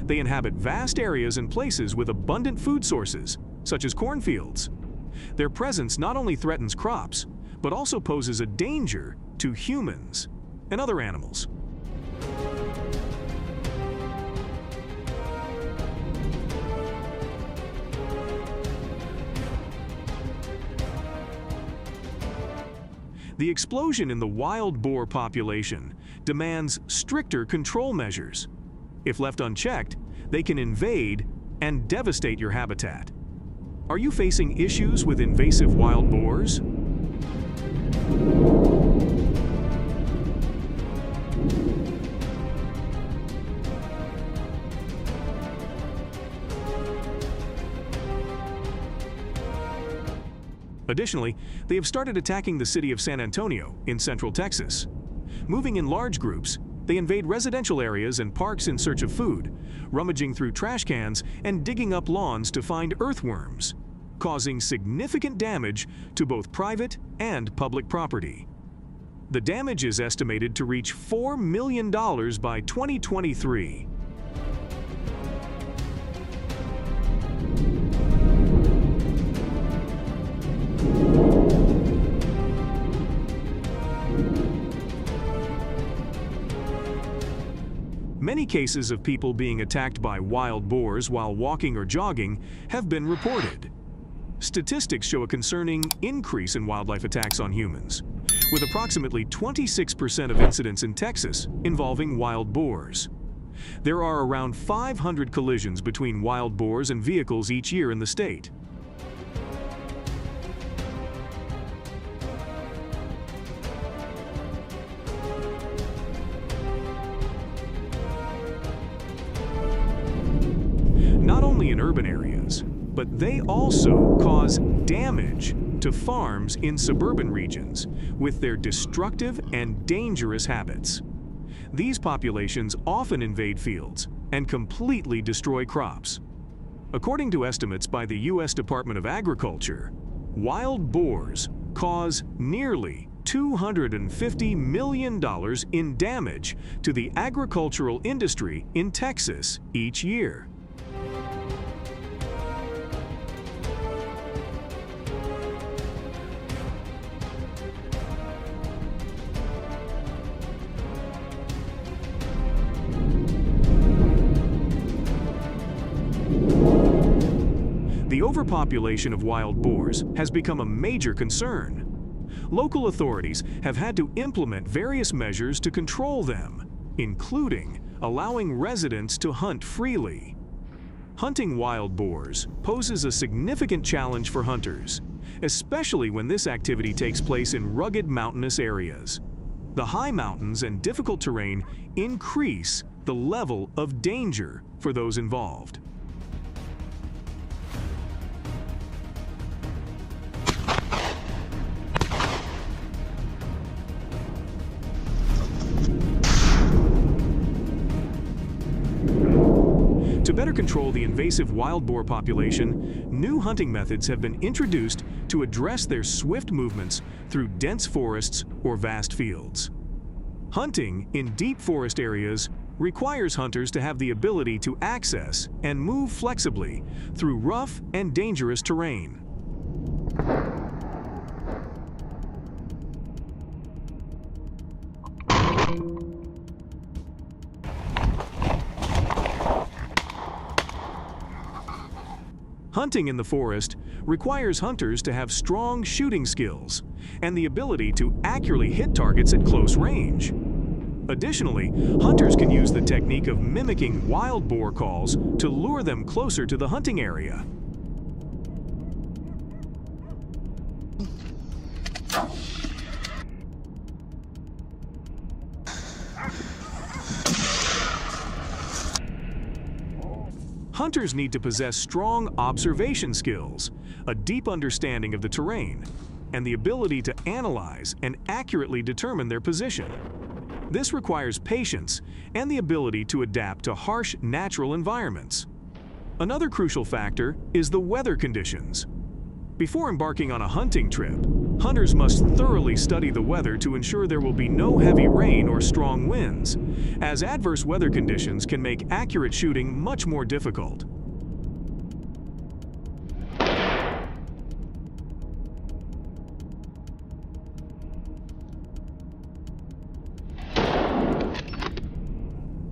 They inhabit vast areas and places with abundant food sources, such as cornfields. Their presence not only threatens crops, but also poses a danger to humans and other animals. The explosion in the wild boar population demands stricter control measures. If left unchecked, they can invade and devastate your habitat. Are you facing issues with invasive wild boars? Additionally, they have started attacking the city of San Antonio in central Texas. Moving in large groups, they invade residential areas and parks in search of food, rummaging through trash cans and digging up lawns to find earthworms, causing significant damage to both private and public property. The damage is estimated to reach $4 million by 2023. Many cases of people being attacked by wild boars while walking or jogging have been reported. Statistics show a concerning increase in wildlife attacks on humans, with approximately 26% of incidents in Texas involving wild boars. There are around 500 collisions between wild boars and vehicles each year in the state. Not only in urban areas, but they also cause damage to farms in suburban regions with their destructive and dangerous habits. These populations often invade fields and completely destroy crops. According to estimates by the U.S. Department of Agriculture, wild boars cause nearly $250 million in damage to the agricultural industry in Texas each year. The overpopulation of wild boars has become a major concern. Local authorities have had to implement various measures to control them, including allowing residents to hunt freely. Hunting wild boars poses a significant challenge for hunters, especially when this activity takes place in rugged mountainous areas. The high mountains and difficult terrain increase the level of danger for those involved. To better control the invasive wild boar population, new hunting methods have been introduced to address their swift movements through dense forests or vast fields. Hunting in deep forest areas requires hunters to have the ability to access and move flexibly through rough and dangerous terrain. Hunting in the forest requires hunters to have strong shooting skills and the ability to accurately hit targets at close range. Additionally, hunters can use the technique of mimicking wild boar calls to lure them closer to the hunting area. Hunters need to possess strong observation skills, a deep understanding of the terrain, and the ability to analyze and accurately determine their position. This requires patience and the ability to adapt to harsh natural environments. Another crucial factor is the weather conditions. Before embarking on a hunting trip, hunters must thoroughly study the weather to ensure there will be no heavy rain or strong winds, as adverse weather conditions can make accurate shooting much more difficult.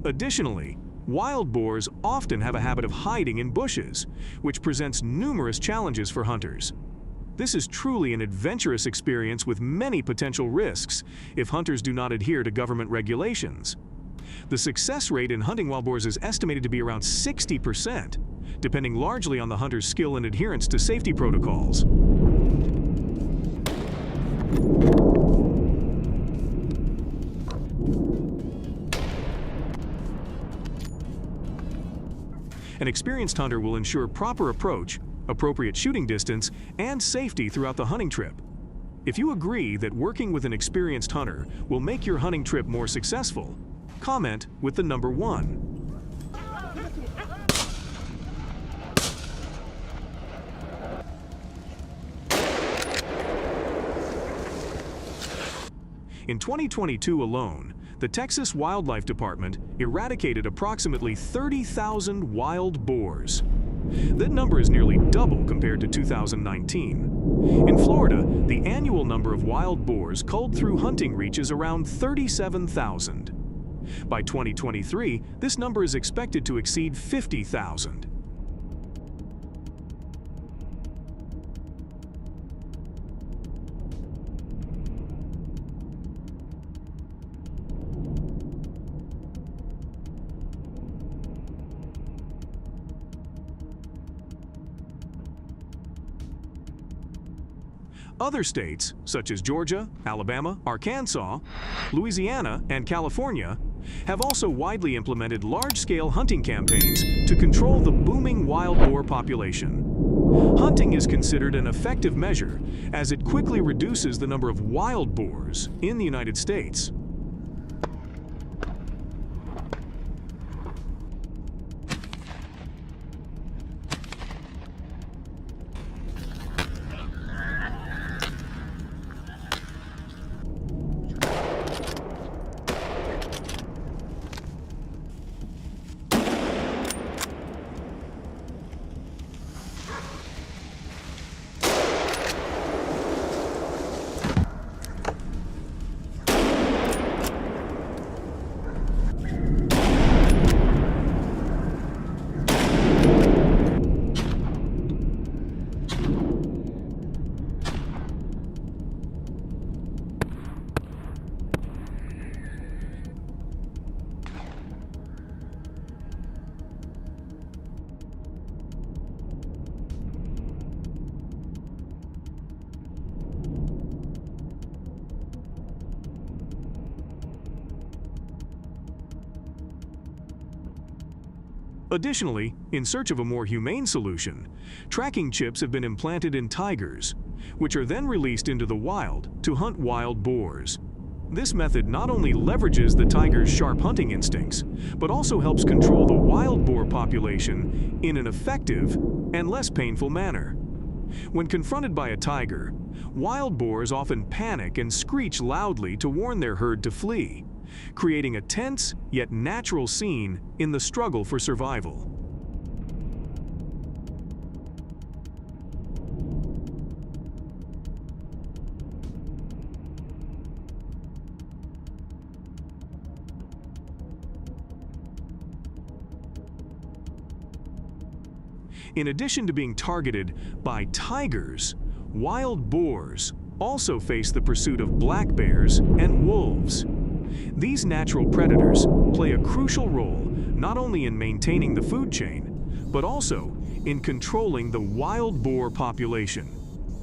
Additionally, wild boars often have a habit of hiding in bushes, which presents numerous challenges for hunters. This is truly an adventurous experience with many potential risks if hunters do not adhere to government regulations. The success rate in hunting wild boars is estimated to be around 60%, depending largely on the hunter's skill and adherence to safety protocols. An experienced hunter will ensure proper approach, appropriate shooting distance, and safety throughout the hunting trip. If you agree that working with an experienced hunter will make your hunting trip more successful, comment with the number 1. In 2022 alone, the Texas Wildlife Department eradicated approximately 30,000 wild boars. That number is nearly double compared to 2019. In Florida, the annual number of wild boars culled through hunting reaches around 37,000. By 2023, this number is expected to exceed 50,000. Other states, such as Georgia, Alabama, Arkansas, Louisiana, and California, have also widely implemented large-scale hunting campaigns to control the booming wild boar population. Hunting is considered an effective measure, as it quickly reduces the number of wild boars in the United States. Additionally, in search of a more humane solution, tracking chips have been implanted in tigers, which are then released into the wild to hunt wild boars. This method not only leverages the tiger's sharp hunting instincts, but also helps control the wild boar population in an effective and less painful manner. When confronted by a tiger, wild boars often panic and screech loudly to warn their herd to flee, creating a tense yet natural scene in the struggle for survival. In addition to being targeted by tigers, wild boars also face the pursuit of black bears and wolves. These natural predators play a crucial role not only in maintaining the food chain, but also in controlling the wild boar population,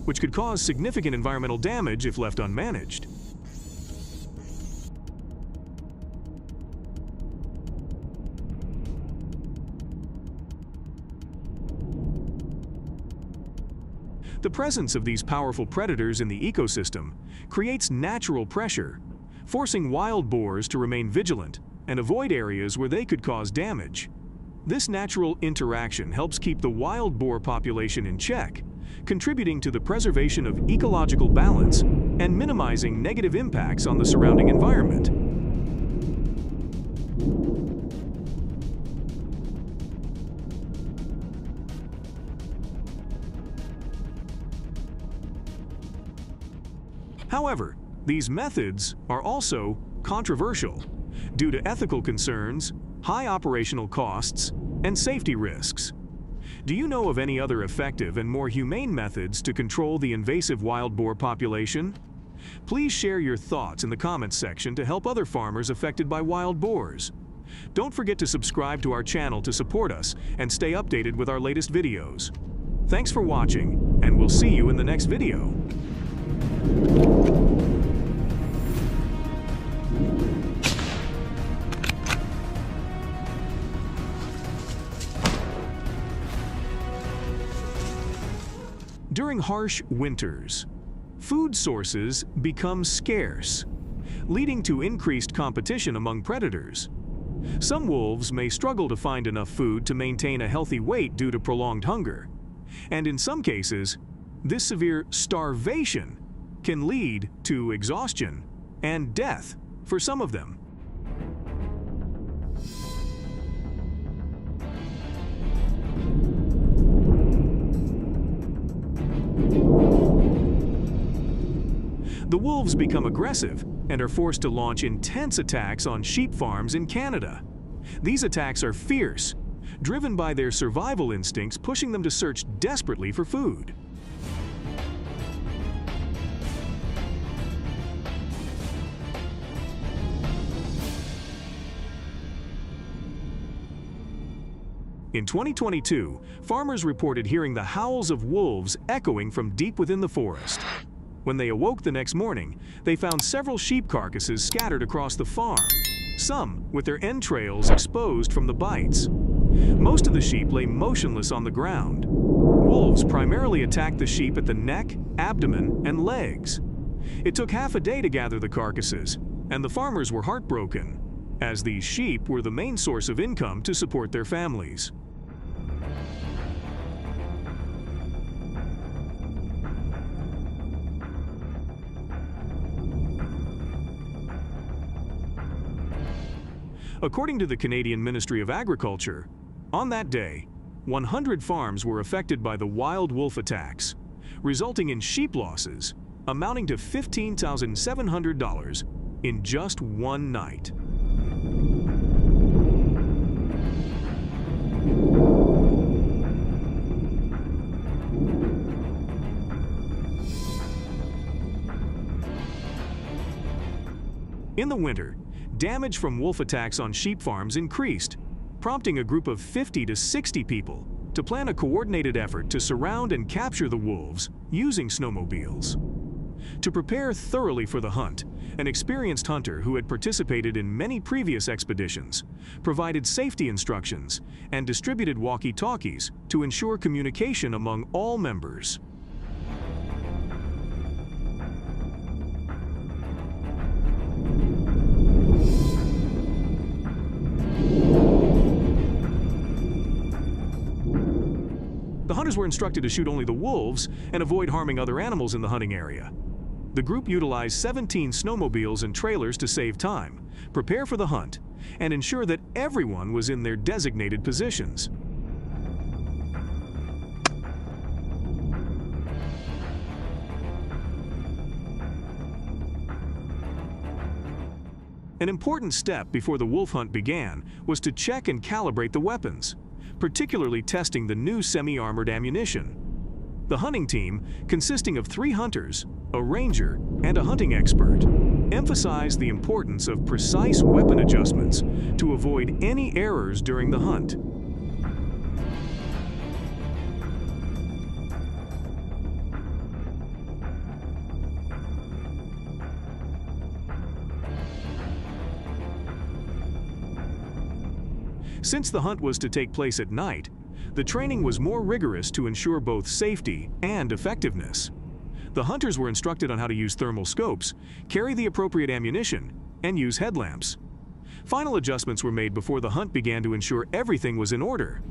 which could cause significant environmental damage if left unmanaged. The presence of these powerful predators in the ecosystem creates natural pressure, forcing wild boars to remain vigilant and avoid areas where they could cause damage. This natural interaction helps keep the wild boar population in check, contributing to the preservation of ecological balance and minimizing negative impacts on the surrounding environment. However, these methods are also controversial due to ethical concerns, high operational costs, and safety risks. Do you know of any other effective and more humane methods to control the invasive wild boar population? Please share your thoughts in the comments section to help other farmers affected by wild boars. Don't forget to subscribe to our channel to support us and stay updated with our latest videos. Thanks for watching, and we'll see you in the next video. During harsh winters, food sources become scarce, leading to increased competition among predators. Some wolves may struggle to find enough food to maintain a healthy weight due to prolonged hunger, and in some cases, this severe starvation can lead to exhaustion and death for some of them. The wolves become aggressive and are forced to launch intense attacks on sheep farms in Canada. These attacks are fierce, driven by their survival instincts, pushing them to search desperately for food. In 2022, farmers reported hearing the howls of wolves echoing from deep within the forest. When they awoke the next morning, they found several sheep carcasses scattered across the farm, some with their entrails exposed from the bites. Most of the sheep lay motionless on the ground. Wolves primarily attacked the sheep at the neck, abdomen, and legs. It took half a day to gather the carcasses, and the farmers were heartbroken, as these sheep were the main source of income to support their families. According to the Canadian Ministry of Agriculture, on that day, 100 farms were affected by the wild wolf attacks, resulting in sheep losses amounting to $15,700 in just one night. In the winter, damage from wolf attacks on sheep farms increased, prompting a group of 50 to 60 people to plan a coordinated effort to surround and capture the wolves using snowmobiles. To prepare thoroughly for the hunt, an experienced hunter who had participated in many previous expeditions provided safety instructions and distributed walkie-talkies to ensure communication among all members. The hunters were instructed to shoot only the wolves and avoid harming other animals in the hunting area. The group utilized 17 snowmobiles and trailers to save time, prepare for the hunt, and ensure that everyone was in their designated positions. An important step before the wolf hunt began was to check and calibrate the weapons. particularly testing the new semi-armored ammunition. The hunting team, consisting of 3 hunters, a ranger, and a hunting expert, emphasized the importance of precise weapon adjustments to avoid any errors during the hunt. Since the hunt was to take place at night, the training was more rigorous to ensure both safety and effectiveness. The hunters were instructed on how to use thermal scopes, carry the appropriate ammunition, and use headlamps. Final adjustments were made before the hunt began to ensure everything was in order.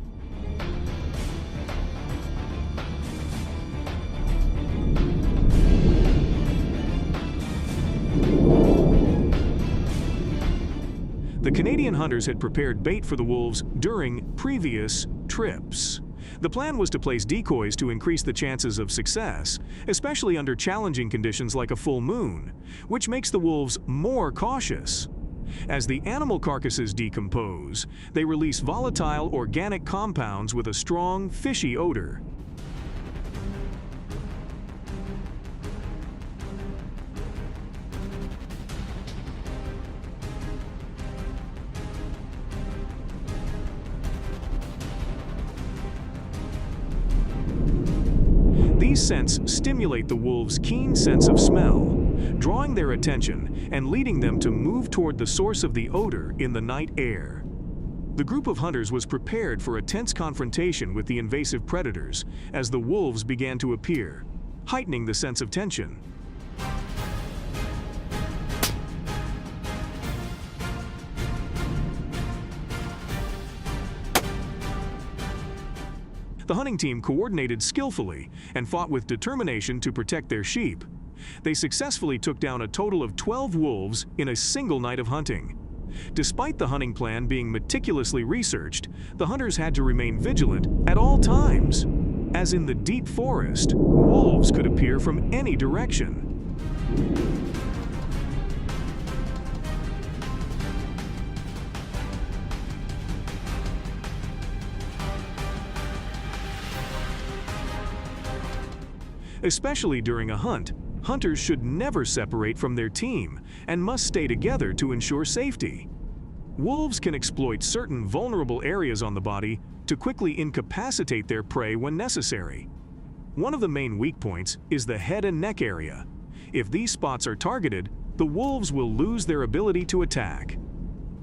The Canadian hunters had prepared bait for the wolves during previous trips. The plan was to place decoys to increase the chances of success, especially under challenging conditions like a full moon, which makes the wolves more cautious. As the animal carcasses decompose, they release volatile organic compounds with a strong, fishy odor. These scents stimulate the wolves' keen sense of smell, drawing their attention and leading them to move toward the source of the odor in the night air. The group of hunters was prepared for a tense confrontation with the invasive predators as the wolves began to appear, heightening the sense of tension. The hunting team coordinated skillfully and fought with determination to protect their sheep. They successfully took down a total of 12 wolves in a single night of hunting. Despite the hunting plan being meticulously researched, the hunters had to remain vigilant at all times. As in the deep forest, wolves could appear from any direction. Especially during a hunt, hunters should never separate from their team and must stay together to ensure safety. Wolves can exploit certain vulnerable areas on the body to quickly incapacitate their prey when necessary. One of the main weak points is the head and neck area. If these spots are targeted, the wolves will lose their ability to attack.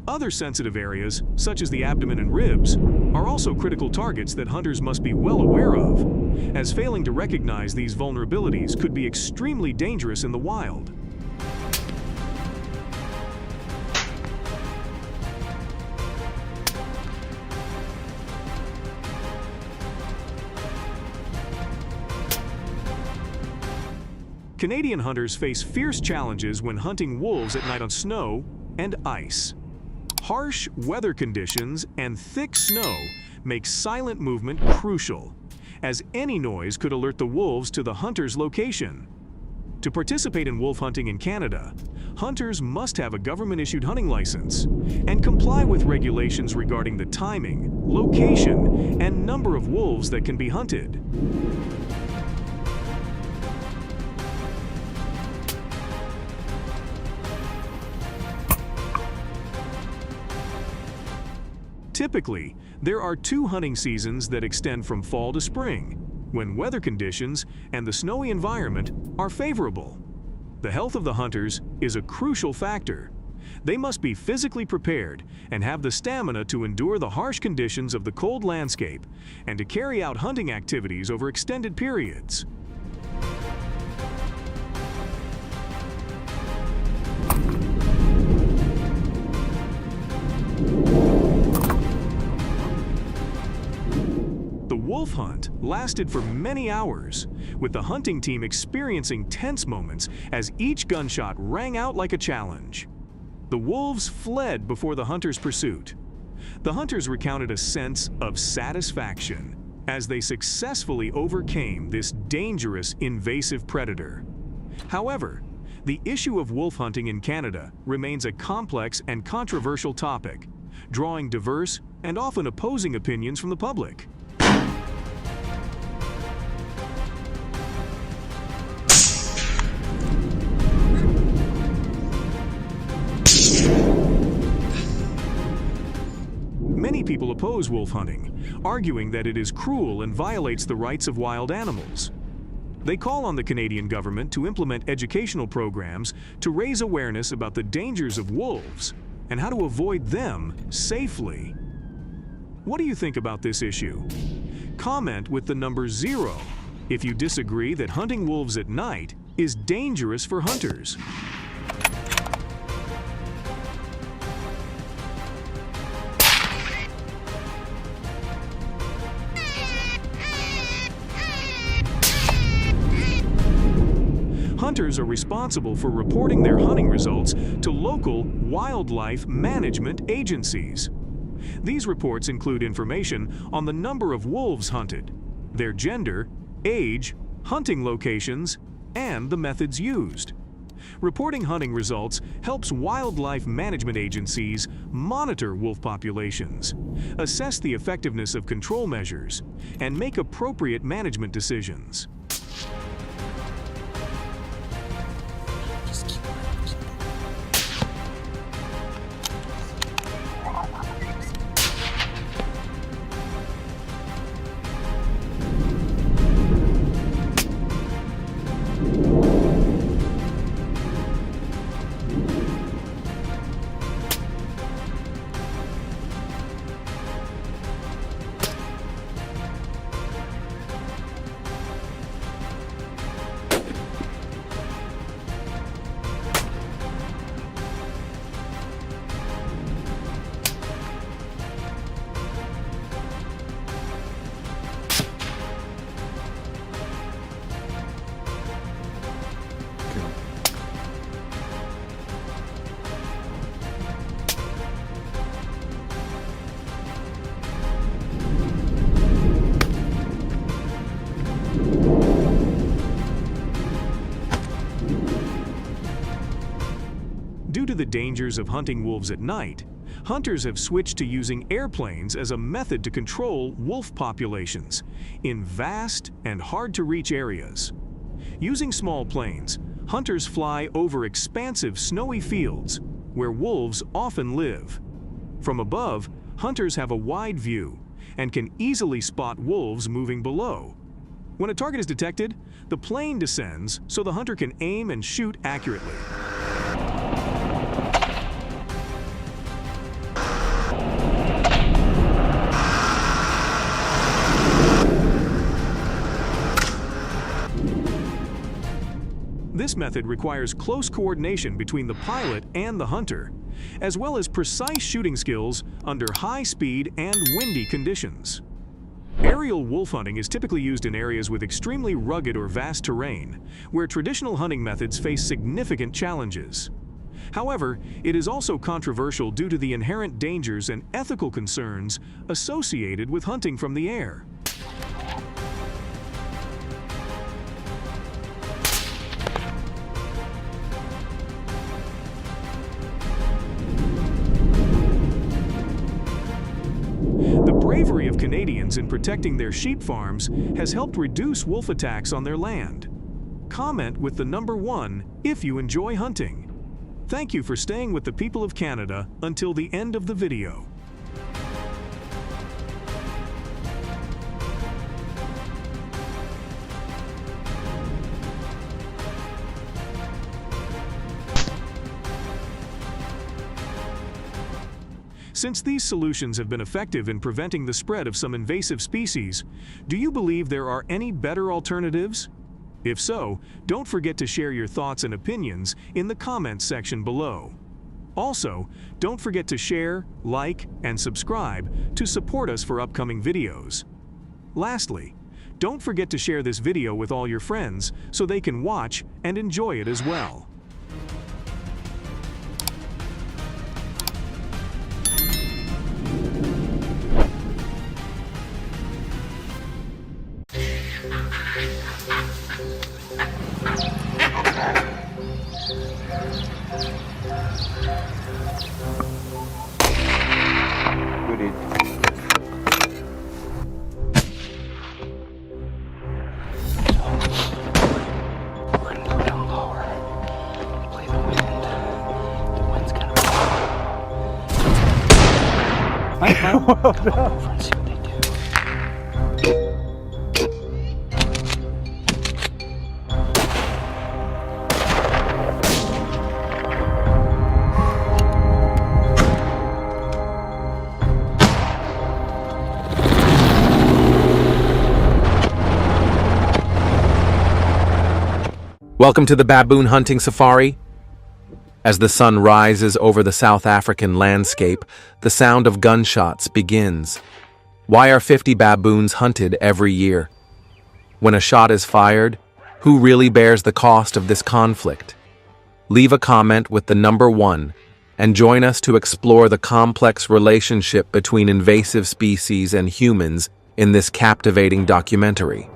Other sensitive areas, such as the abdomen and ribs, are also critical targets that hunters must be well aware of, as failing to recognize these vulnerabilities could be extremely dangerous in the wild. Canadian hunters face fierce challenges when hunting wolves at night on snow and ice. Harsh weather conditions and thick snow make silent movement crucial, as any noise could alert the wolves to the hunter's location. To participate in wolf hunting in Canada, hunters must have a government-issued hunting license and comply with regulations regarding the timing, location, and number of wolves that can be hunted. Typically, there are 2 hunting seasons that extend from fall to spring, when weather conditions and the snowy environment are favorable. The health of the hunters is a crucial factor. They must be physically prepared and have the stamina to endure the harsh conditions of the cold landscape and to carry out hunting activities over extended periods. The wolf hunt lasted for many hours, with the hunting team experiencing tense moments as each gunshot rang out like a challenge. The wolves fled before the hunters' pursuit. The hunters recounted a sense of satisfaction as they successfully overcame this dangerous invasive predator. However, the issue of wolf hunting in Canada remains a complex and controversial topic, drawing diverse and often opposing opinions from the public. Many people oppose wolf hunting, arguing that it is cruel and violates the rights of wild animals. They call on the Canadian government to implement educational programs to raise awareness about the dangers of wolves and how to avoid them safely. What do you think about this issue? Comment with the number 0 if you disagree that hunting wolves at night is dangerous for hunters. Hunters are responsible for reporting their hunting results to local wildlife management agencies. These reports include information on the number of wolves hunted, their gender, age, hunting locations, and the methods used. Reporting hunting results helps wildlife management agencies monitor wolf populations, assess the effectiveness of control measures, and make appropriate management decisions. Due to the dangers of hunting wolves at night, hunters have switched to using airplanes as a method to control wolf populations in vast and hard-to-reach areas. Using small planes, hunters fly over expansive snowy fields where wolves often live. From above, hunters have a wide view and can easily spot wolves moving below. When a target is detected, the plane descends so the hunter can aim and shoot accurately. This method requires close coordination between the pilot and the hunter, as well as precise shooting skills under high speed and windy conditions. Aerial wolf hunting is typically used in areas with extremely rugged or vast terrain, where traditional hunting methods face significant challenges. However, it is also controversial due to the inherent dangers and ethical concerns associated with hunting from the air. The bravery of Canadians in protecting their sheep farms has helped reduce wolf attacks on their land. Comment with the number 1 if you enjoy hunting. Thank you for staying with the people of Canada until the end of the video. Since these solutions have been effective in preventing the spread of some invasive species, do you believe there are any better alternatives? If so, don't forget to share your thoughts and opinions in the comments section below. Also, don't forget to share, like, and subscribe to support us for upcoming videos. Lastly, don't forget to share this video with all your friends so they can watch and enjoy it as well. Good eat. Welcome to the baboon hunting safari. As the sun rises over the South African landscape, the sound of gunshots begins. Why are 50 baboons hunted every year? When a shot is fired, who really bears the cost of this conflict? Leave a comment with the number 1 and join us to explore the complex relationship between invasive species and humans in this captivating documentary.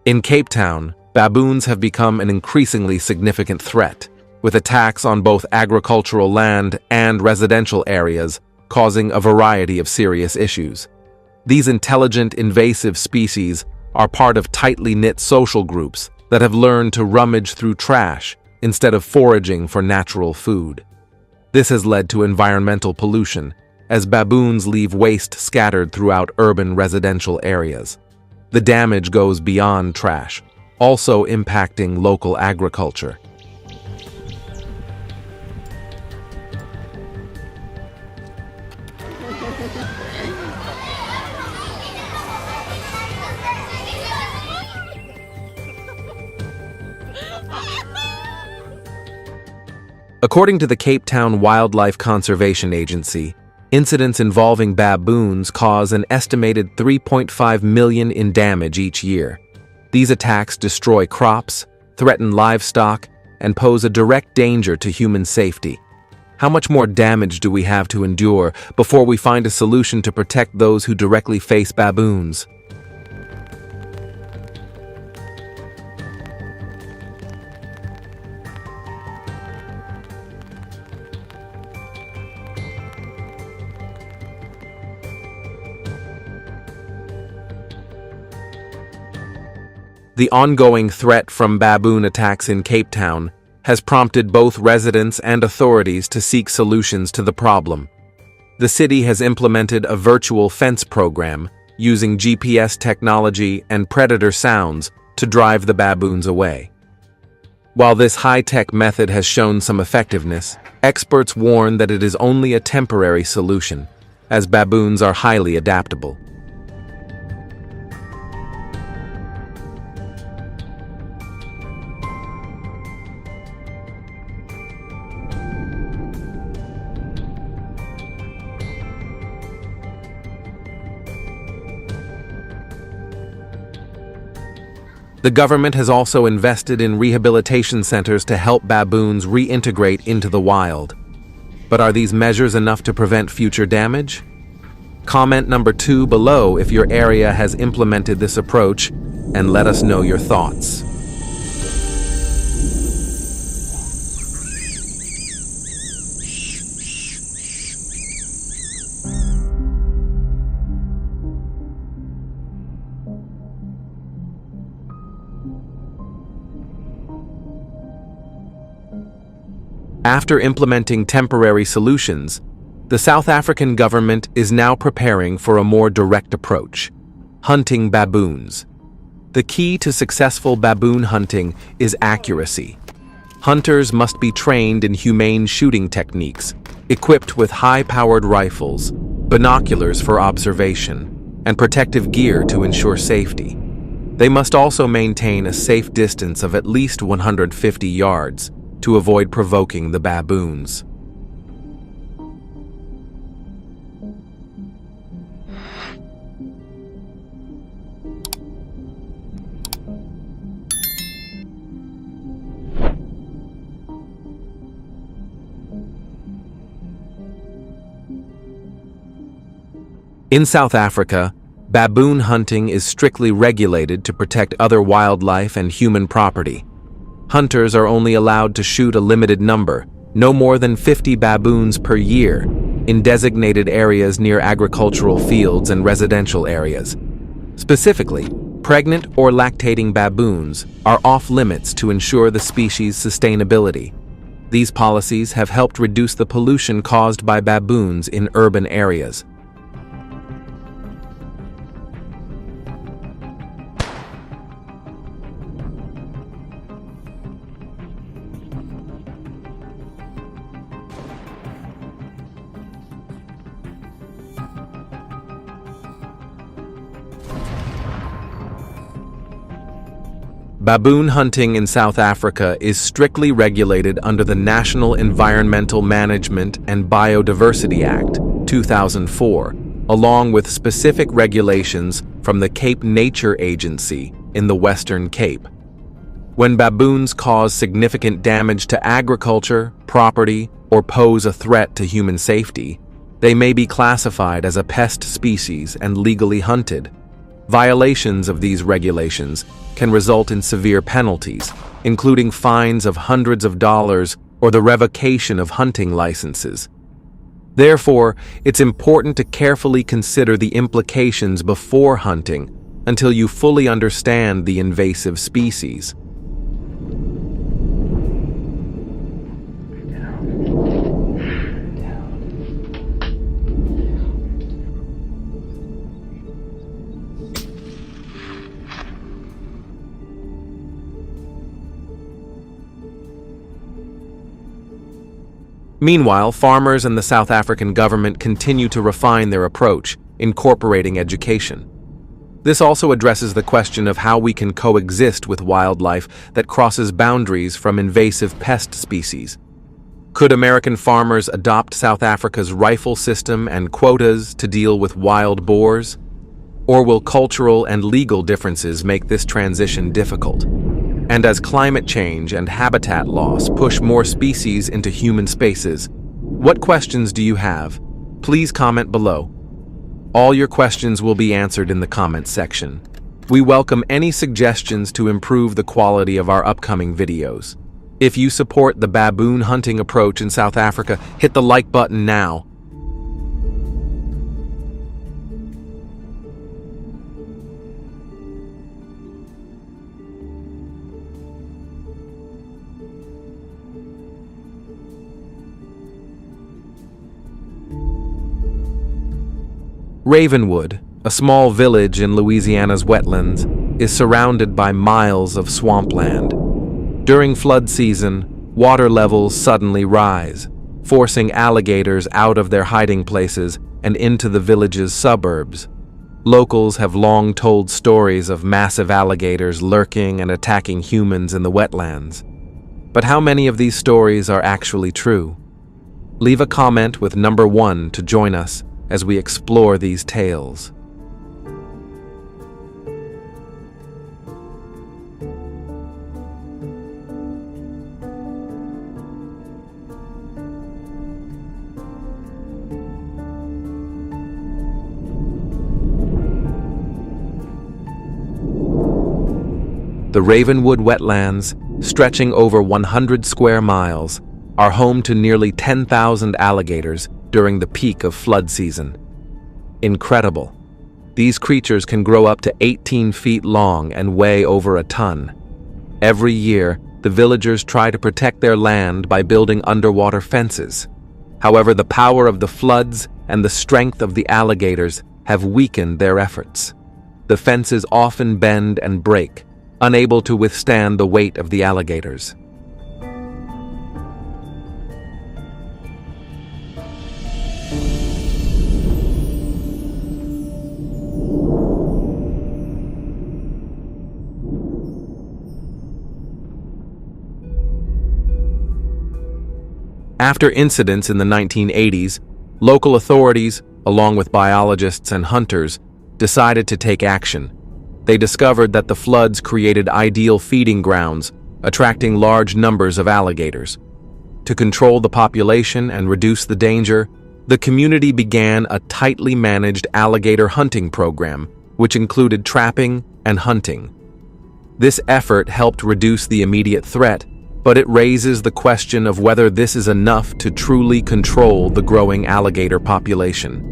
In Cape Town, baboons have become an increasingly significant threat, with attacks on both agricultural land and residential areas causing a variety of serious issues. These intelligent invasive species are part of tightly knit social groups that have learned to rummage through trash instead of foraging for natural food. This has led to environmental pollution, as baboons leave waste scattered throughout urban residential areas. The damage goes beyond trash, also impacting local agriculture. According to the Cape Town Wildlife Conservation Agency, incidents involving baboons cause an estimated 3.5 million in damage each year. These attacks destroy crops, threaten livestock, and pose a direct danger to human safety. How much more damage do we have to endure before we find a solution to protect those who directly face baboons? The ongoing threat from baboon attacks in Cape Town has prompted both residents and authorities to seek solutions to the problem. The city has implemented a virtual fence program using GPS technology and predator sounds to drive the baboons away. While this high-tech method has shown some effectiveness, experts warn that it is only a temporary solution, as baboons are highly adaptable. The government has also invested in rehabilitation centers to help baboons reintegrate into the wild. But are these measures enough to prevent future damage? Comment number 2 below if your area has implemented this approach, and let us know your thoughts. After implementing temporary solutions, the South African government is now preparing for a more direct approach: hunting baboons. The key to successful baboon hunting is accuracy. Hunters must be trained in humane shooting techniques, equipped with high-powered rifles, binoculars for observation, and protective gear to ensure safety. They must also maintain a safe distance of at least 150 yards to avoid provoking the baboons. In South Africa, baboon hunting is strictly regulated to protect other wildlife and human property. Hunters are only allowed to shoot a limited number, no more than 50 baboons per year, in designated areas near agricultural fields and residential areas. Specifically, pregnant or lactating baboons are off-limits to ensure the species' sustainability. These policies have helped reduce the pollution caused by baboons in urban areas. Baboon hunting in South Africa is strictly regulated under the National Environmental Management and Biodiversity Act, 2004, along with specific regulations from the Cape Nature Agency in the Western Cape. When baboons cause significant damage to agriculture, property, or pose a threat to human safety, they may be classified as a pest species and legally hunted. Violations of these regulations can result in severe penalties, including fines of hundreds of dollars or the revocation of hunting licenses. Therefore, it's important to carefully consider the implications before hunting until you fully understand the invasive species. Meanwhile, farmers and the South African government continue to refine their approach, incorporating education. This also addresses the question of how we can coexist with wildlife that crosses boundaries from invasive pest species. Could American farmers adopt South Africa's rifle system and quotas to deal with wild boars? Or will cultural and legal differences make this transition difficult? And as climate change and habitat loss push more species into human spaces, what questions do you have? Please comment below. All your questions will be answered in the comments section. We welcome any suggestions to improve the quality of our upcoming videos. If you support the baboon hunting approach in South Africa, hit the like button now. Ravenwood, a small village in Louisiana's wetlands, is surrounded by miles of swampland. During flood season, water levels suddenly rise, forcing alligators out of their hiding places and into the village's suburbs. Locals have long told stories of massive alligators lurking and attacking humans in the wetlands. But how many of these stories are actually true? Leave a comment with number 1 to join us as we explore these tales. The Ravenwood wetlands, stretching over 100 square miles, are home to nearly 10,000 alligators during the peak of flood season. Incredible. These creatures can grow up to 18 feet long and weigh over a ton. Every year, the villagers try to protect their land by building underwater fences. However, the power of the floods and the strength of the alligators have weakened their efforts. The fences often bend and break, unable to withstand the weight of the alligators. After incidents in the 1980s, local authorities, along with biologists and hunters, decided to take action. They discovered that the floods created ideal feeding grounds, attracting large numbers of alligators. To control the population and reduce the danger, the community began a tightly managed alligator hunting program, which included trapping and hunting. This effort helped reduce the immediate threat but it raises the question of whether this is enough to truly control the growing alligator population.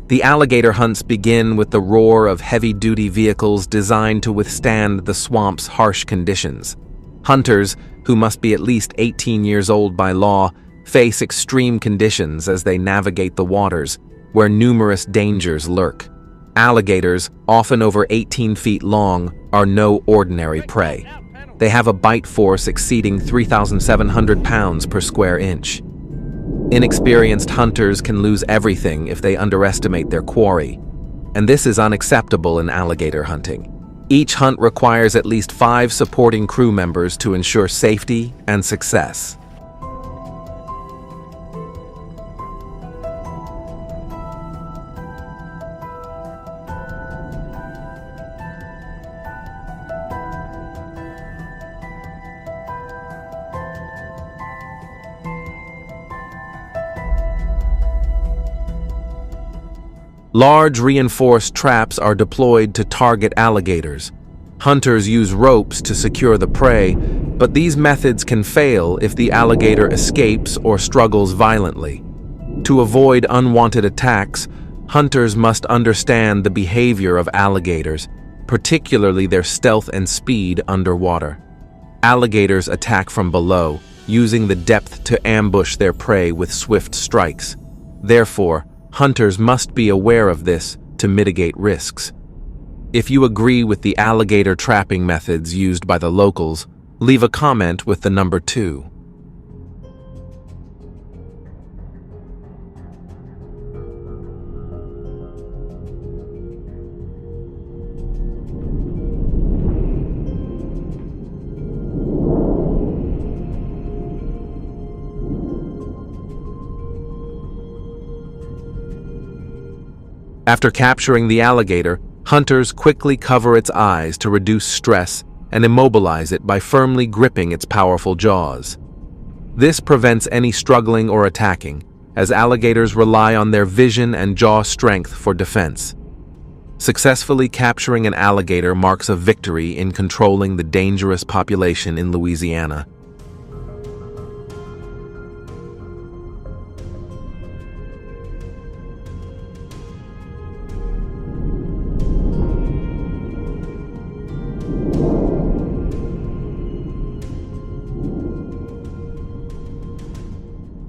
The alligator hunts begin with the roar of heavy-duty vehicles designed to withstand the swamp's harsh conditions. Hunters, who must be at least 18 years old by law, face extreme conditions as they navigate the waters, where numerous dangers lurk. Alligators, often over 18 feet long, are no ordinary prey. They have a bite force exceeding 3,700 pounds per square inch. Inexperienced hunters can lose everything if they underestimate their quarry, and this is unacceptable in alligator hunting. Each hunt requires at least 5 supporting crew members to ensure safety and success. Large reinforced traps are deployed to target alligators. Hunters use ropes to secure the prey, but these methods can fail if the alligator escapes or struggles violently. To avoid unwanted attacks, hunters must understand the behavior of alligators, particularly their stealth and speed underwater. Alligators attack from below, using the depth to ambush their prey with swift strikes. Therefore, hunters must be aware of this to mitigate risks. If you agree with the alligator trapping methods used by the locals, leave a comment with the number 2. After capturing the alligator, hunters quickly cover its eyes to reduce stress and immobilize it by firmly gripping its powerful jaws. This prevents any struggling or attacking, as alligators rely on their vision and jaw strength for defense. Successfully capturing an alligator marks a victory in controlling the dangerous population in Louisiana.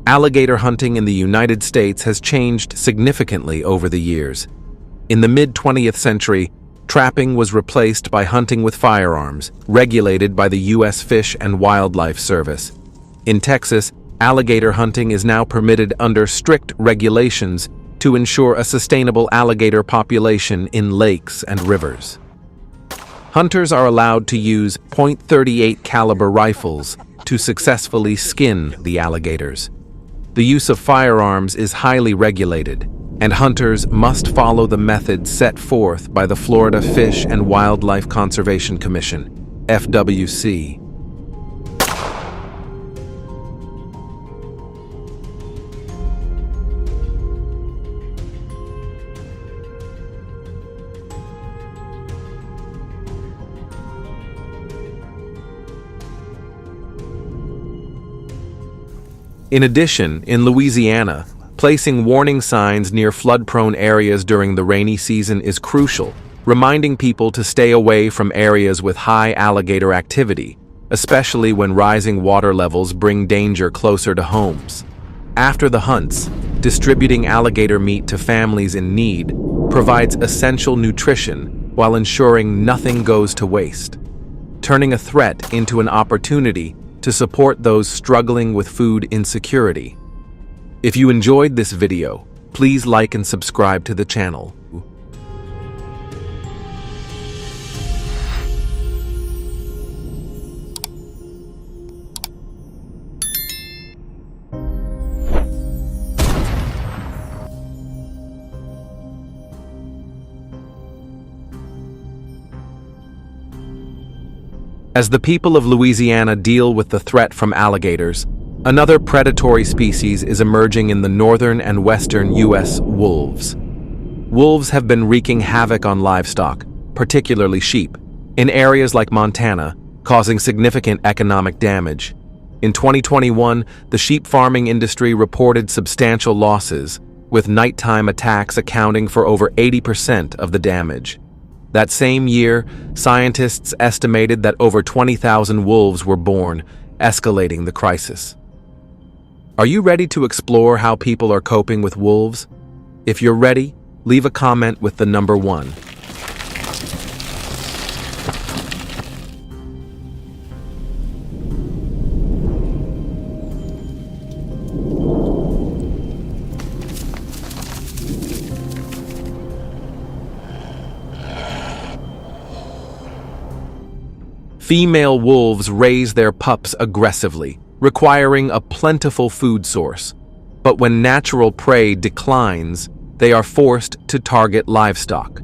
Alligator hunting in the United States has changed significantly over the years. In the mid-20th century, trapping was replaced by hunting with firearms, regulated by the U.S. Fish and Wildlife Service. In Texas, alligator hunting is now permitted under strict regulations to ensure a sustainable alligator population in lakes and rivers. Hunters are allowed to use .38 caliber rifles to successfully skin the alligators. The use of firearms is highly regulated, and hunters must follow the methods set forth by the Florida Fish and Wildlife Conservation Commission, FWC. In addition, in Louisiana, placing warning signs near flood-prone areas during the rainy season is crucial, reminding people to stay away from areas with high alligator activity, especially when rising water levels bring danger closer to homes. After the hunts, distributing alligator meat to families in need provides essential nutrition while ensuring nothing goes to waste, turning a threat into an opportunity to support those struggling with food insecurity. If you enjoyed this video, please like and subscribe to the channel. As the people of Louisiana deal with the threat from alligators, another predatory species is emerging in the northern and western U.S. wolves. Wolves have been wreaking havoc on livestock, particularly sheep, in areas like Montana, causing significant economic damage. In 2021, the sheep farming industry reported substantial losses, with nighttime attacks accounting for over 80% of the damage. That same year, scientists estimated that over 20,000 wolves were born, escalating the crisis. Are you ready to explore how people are coping with wolves? If you're ready, leave a comment with the number 1. Female wolves raise their pups aggressively, requiring a plentiful food source. But when natural prey declines, they are forced to target livestock.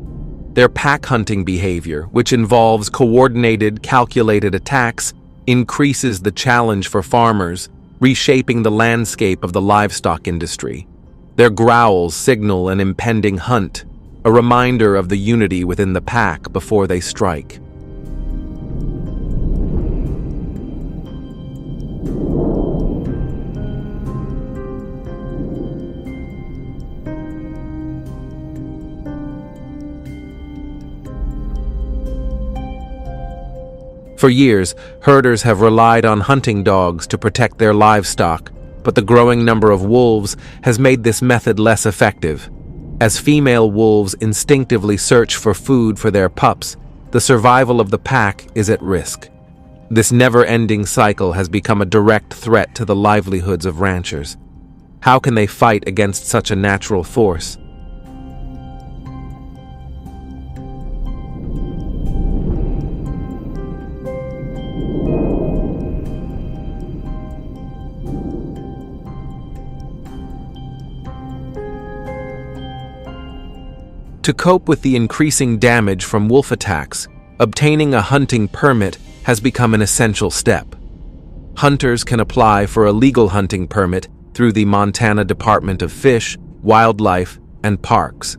Their pack hunting behavior, which involves coordinated, calculated attacks, increases the challenge for farmers, reshaping the landscape of the livestock industry. Their growls signal an impending hunt, a reminder of the unity within the pack before they strike. For years, herders have relied on hunting dogs to protect their livestock, but the growing number of wolves has made this method less effective. As female wolves instinctively search for food for their pups, the survival of the pack is at risk. This never-ending cycle has become a direct threat to the livelihoods of ranchers. How can they fight against such a natural force? To cope with the increasing damage from wolf attacks, obtaining a hunting permit has become an essential step. Hunters can apply for a legal hunting permit through the Montana Department of Fish, Wildlife, and Parks.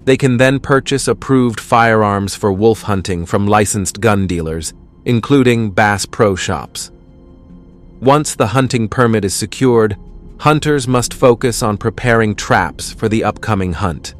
They can then purchase approved firearms for wolf hunting from licensed gun dealers, including Bass Pro Shops. Once the hunting permit is secured, hunters must focus on preparing traps for the upcoming hunt.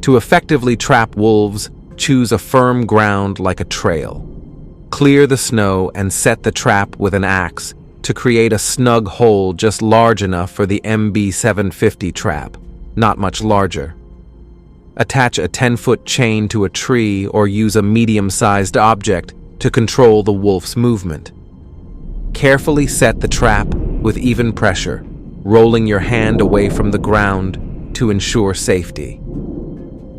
To effectively trap wolves, choose a firm ground like a trail. Clear the snow and set the trap with an axe to create a snug hole just large enough for the MB750 trap, not much larger. Attach a 10-foot chain to a tree or use a medium-sized object to control the wolf's movement. Carefully set the trap with even pressure, rolling your hand away from the ground to ensure safety.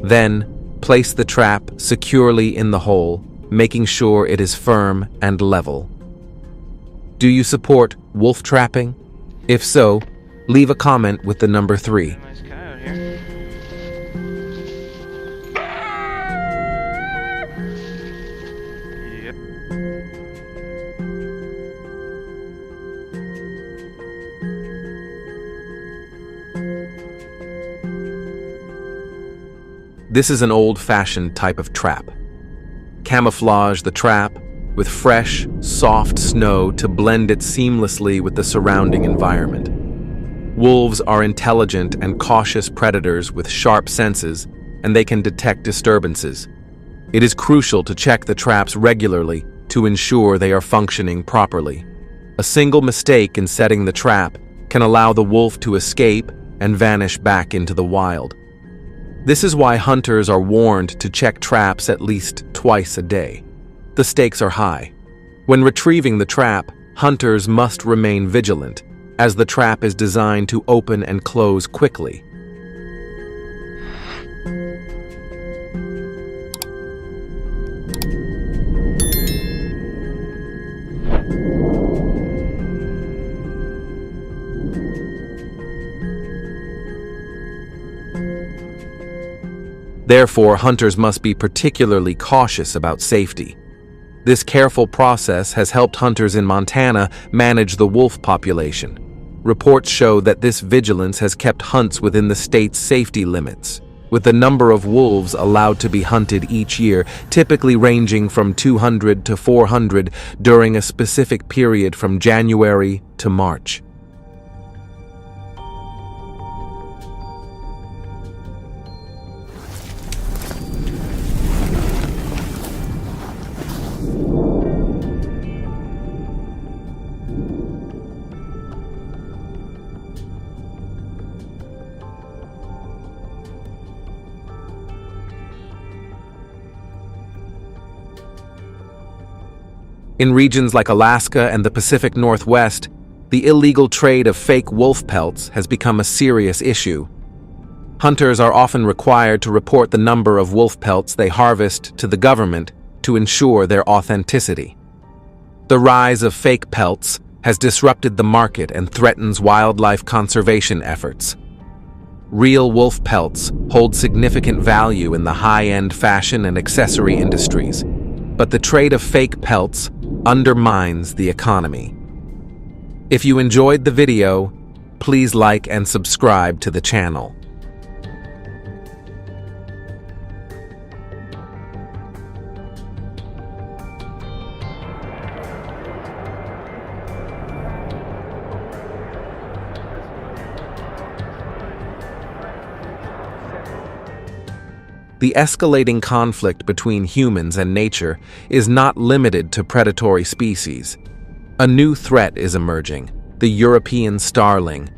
Then, place the trap securely in the hole, making sure it is firm and level. Do you support wolf trapping? If so, leave a comment with the number 3. Nice coyote here. Yep. This is an old-fashioned type of trap. Camouflage the trap with fresh, soft snow to blend it seamlessly with the surrounding environment. Wolves are intelligent and cautious predators with sharp senses, and they can detect disturbances. It is crucial to check the traps regularly to ensure they are functioning properly. A single mistake in setting the trap can allow the wolf to escape and vanish back into the wild. This is why hunters are warned to check traps at least twice a day. The stakes are high. When retrieving the trap, hunters must remain vigilant, as the trap is designed to open and close quickly. Therefore, hunters must be particularly cautious about safety. This careful process has helped hunters in Montana manage the wolf population. Reports show that this vigilance has kept hunts within the state's safety limits, with the number of wolves allowed to be hunted each year typically ranging from 200 to 400 during a specific period from January to March. In regions like Alaska and the Pacific Northwest, the illegal trade of fake wolf pelts has become a serious issue. Hunters are often required to report the number of wolf pelts they harvest to the government to ensure their authenticity. The rise of fake pelts has disrupted the market and threatens wildlife conservation efforts. Real wolf pelts hold significant value in the high-end fashion and accessory industries, but the trade of fake pelts undermines the economy. If you enjoyed the video, please like and subscribe to the channel. The escalating conflict between humans and nature is not limited to predatory species. A new threat is emerging, the European starling.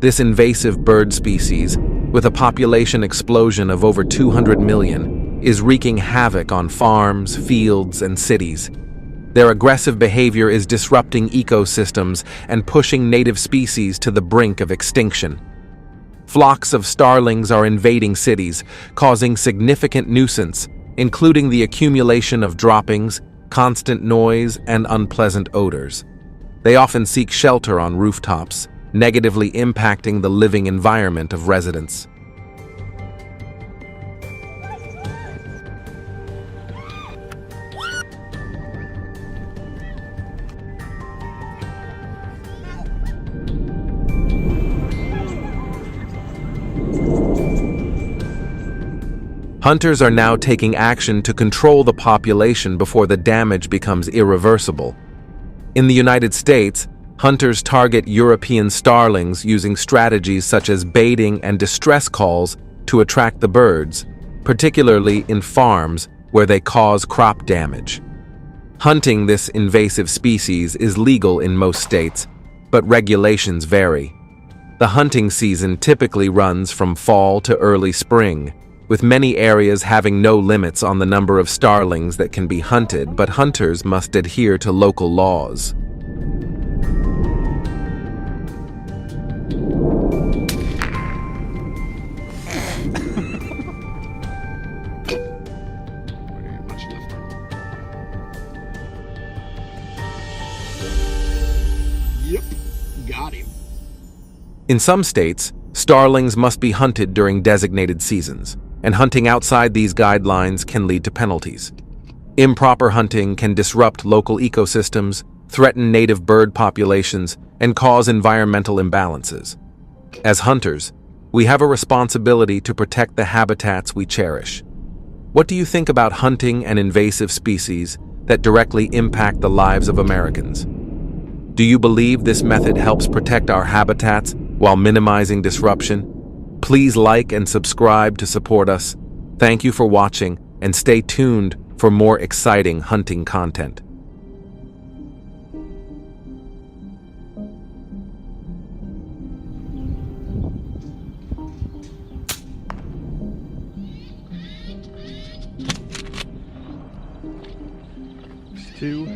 This invasive bird species, with a population explosion of over 200 million, is wreaking havoc on farms, fields, and cities. Their aggressive behavior is disrupting ecosystems and pushing native species to the brink of extinction. Flocks of starlings are invading cities, causing significant nuisance, including the accumulation of droppings, constant noise, and unpleasant odors. They often seek shelter on rooftops, negatively impacting the living environment of residents. Hunters are now taking action to control the population before the damage becomes irreversible. In the United States, hunters target European starlings using strategies such as baiting and distress calls to attract the birds, particularly in farms where they cause crop damage. Hunting this invasive species is legal in most states, but regulations vary. The hunting season typically runs from fall to early spring, with many areas having no limits on the number of starlings that can be hunted, but hunters must adhere to local laws. Yep, got him. In some states, starlings must be hunted during designated seasons, and hunting outside these guidelines can lead to penalties. Improper hunting can disrupt local ecosystems, threaten native bird populations, and cause environmental imbalances. As hunters, we have a responsibility to protect the habitats we cherish. What do you think about hunting an invasive species that directly impact the lives of Americans? Do you believe this method helps protect our habitats while minimizing disruption? Please like and subscribe to support us. Thank you for watching, and stay tuned for more exciting hunting content. Two.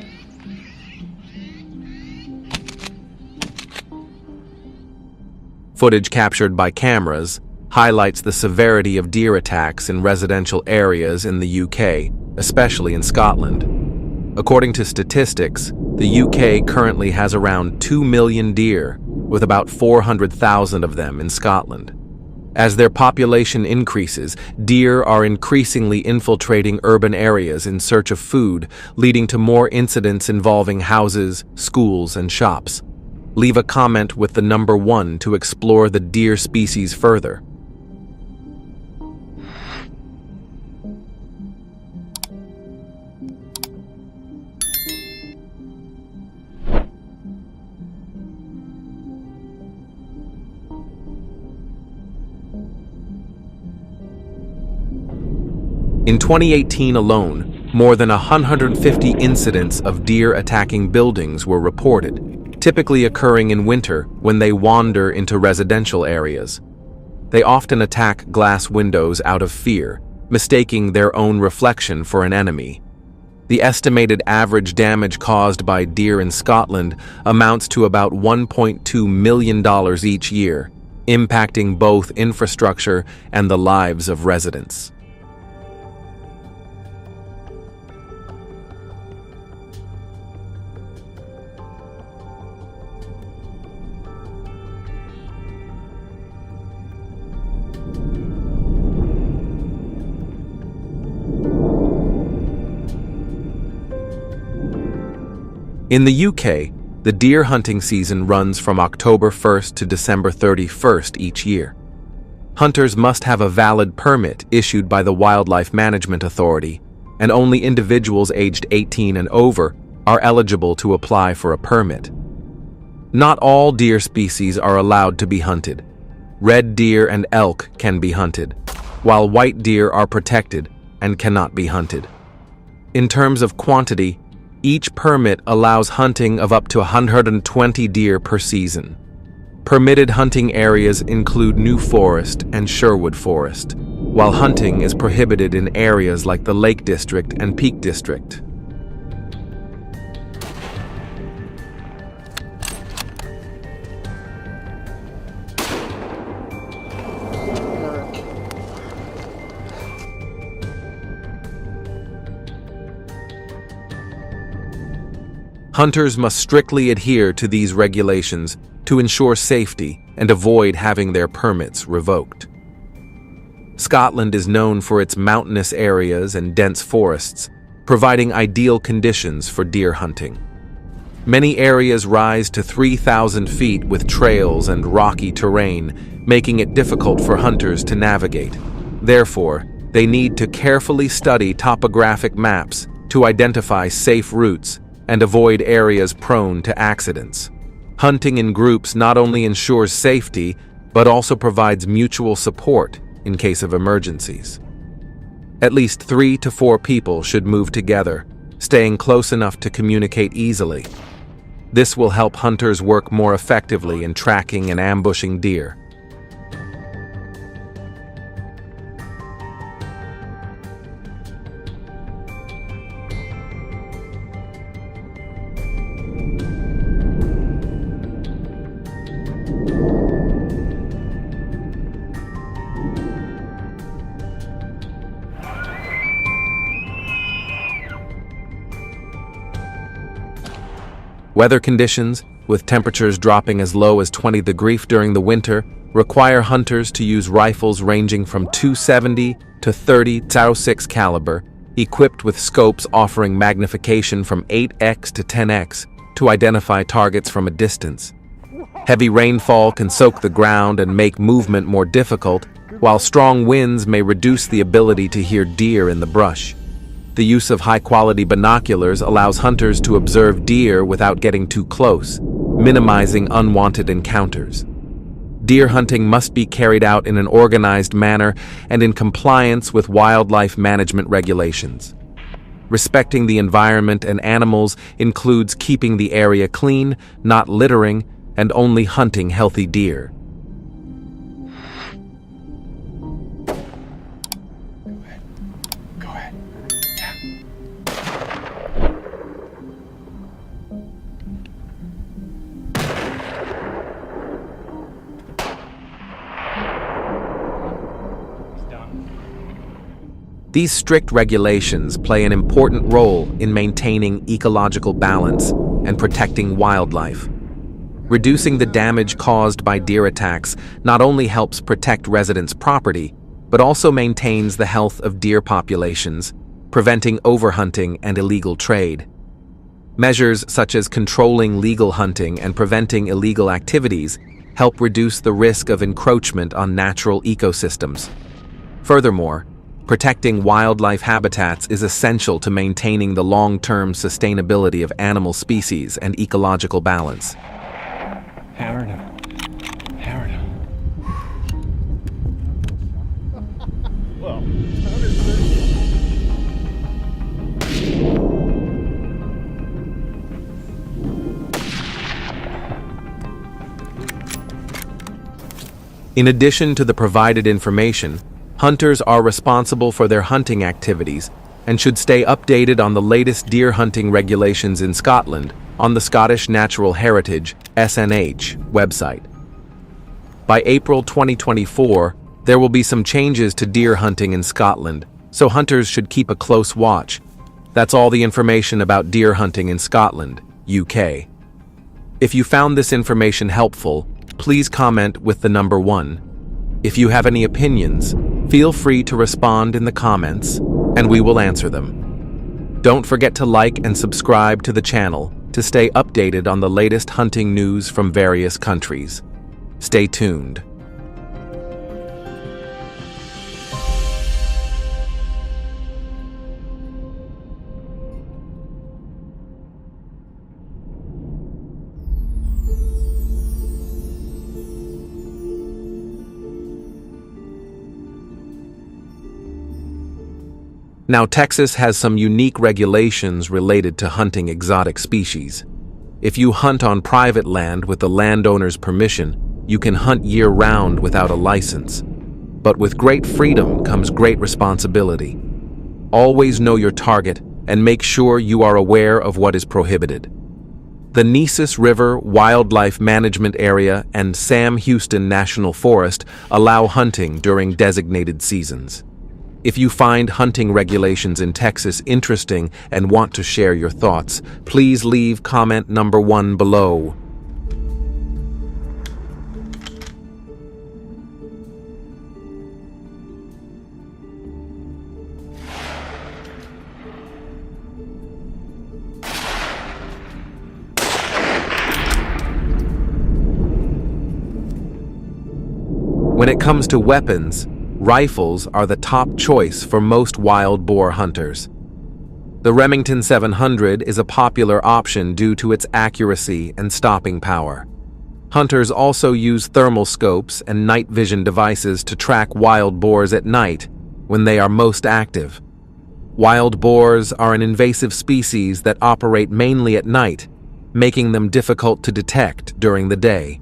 Footage captured by cameras highlights the severity of deer attacks in residential areas in the UK, especially in Scotland. According to statistics, the UK currently has around 2 million deer, with about 400,000 of them in Scotland. As their population increases, deer are increasingly infiltrating urban areas in search of food, leading to more incidents involving houses, schools, and shops. Leave a comment with the number 1 to explore the deer species further. In 2018 alone, more than 150 incidents of deer attacking buildings were reported, typically occurring in winter when they wander into residential areas. They often attack glass windows out of fear, mistaking their own reflection for an enemy. The estimated average damage caused by deer in Scotland amounts to about $1.2 million each year, impacting both infrastructure and the lives of residents. In the UK, the deer hunting season runs from October 1st to December 31st each year. Hunters must have a valid permit issued by the Wildlife Management Authority, and only individuals aged 18 and over are eligible to apply for a permit. Not all deer species are allowed to be hunted. Red deer and elk can be hunted, while white deer are protected and cannot be hunted. In terms of quantity, each permit allows hunting of up to 120 deer per season. Permitted hunting areas include New Forest and Sherwood Forest, while hunting is prohibited in areas like the Lake District and Peak District. Hunters must strictly adhere to these regulations to ensure safety and avoid having their permits revoked. Scotland is known for its mountainous areas and dense forests, providing ideal conditions for deer hunting. Many areas rise to 3,000 feet with trails and rocky terrain, making it difficult for hunters to navigate. Therefore, they need to carefully study topographic maps to identify safe routes and avoid areas prone to accidents. Hunting in groups not only ensures safety, but also provides mutual support in case of emergencies. At least 3 to 4 people should move together, staying close enough to communicate easily. This will help hunters work more effectively in tracking and ambushing deer. Weather conditions, with temperatures dropping as low as 20 degrees during the winter, require hunters to use rifles ranging from .270 to .30-06 caliber, equipped with scopes offering magnification from 8x to 10x to identify targets from a distance. Heavy rainfall can soak the ground and make movement more difficult, while strong winds may reduce the ability to hear deer in the brush. The use of high-quality binoculars allows hunters to observe deer without getting too close, minimizing unwanted encounters. Deer hunting must be carried out in an organized manner and in compliance with wildlife management regulations. Respecting the environment and animals includes keeping the area clean, not littering, and only hunting healthy deer. These strict regulations play an important role in maintaining ecological balance and protecting wildlife. Reducing the damage caused by deer attacks not only helps protect residents' property, but also maintains the health of deer populations, preventing overhunting and illegal trade. Measures such as controlling legal hunting and preventing illegal activities help reduce the risk of encroachment on natural ecosystems. Furthermore, protecting wildlife habitats is essential to maintaining the long-term sustainability of animal species and ecological balance. Hammered him. Hammered him. Well, In addition to the provided information, hunters are responsible for their hunting activities and should stay updated on the latest deer hunting regulations in Scotland on the Scottish Natural Heritage (SNH) website. By April 2024, there will be some changes to deer hunting in Scotland, so hunters should keep a close watch. That's all the information about deer hunting in Scotland, UK. If you found this information helpful, please comment with the number 1. If you have any opinions, feel free to respond in the comments, and we will answer them. Don't forget to like and subscribe to the channel to stay updated on the latest hunting news from various countries. Stay tuned. Now, Texas has some unique regulations related to hunting exotic species. If you hunt on private land with the landowner's permission, you can hunt year-round without a license. But with great freedom comes great responsibility. Always know your target and make sure you are aware of what is prohibited. The Nesis River Wildlife Management Area and Sam Houston National Forest allow hunting during designated seasons. If you find hunting regulations in Texas interesting and want to share your thoughts, please leave comment number 1 below. When it comes to weapons, rifles are the top choice for most wild boar hunters. The Remington 700 is a popular option due to its accuracy and stopping power. Hunters also use thermal scopes and night vision devices to track wild boars at night when they are most active. Wild boars are an invasive species that operate mainly at night, making them difficult to detect during the day.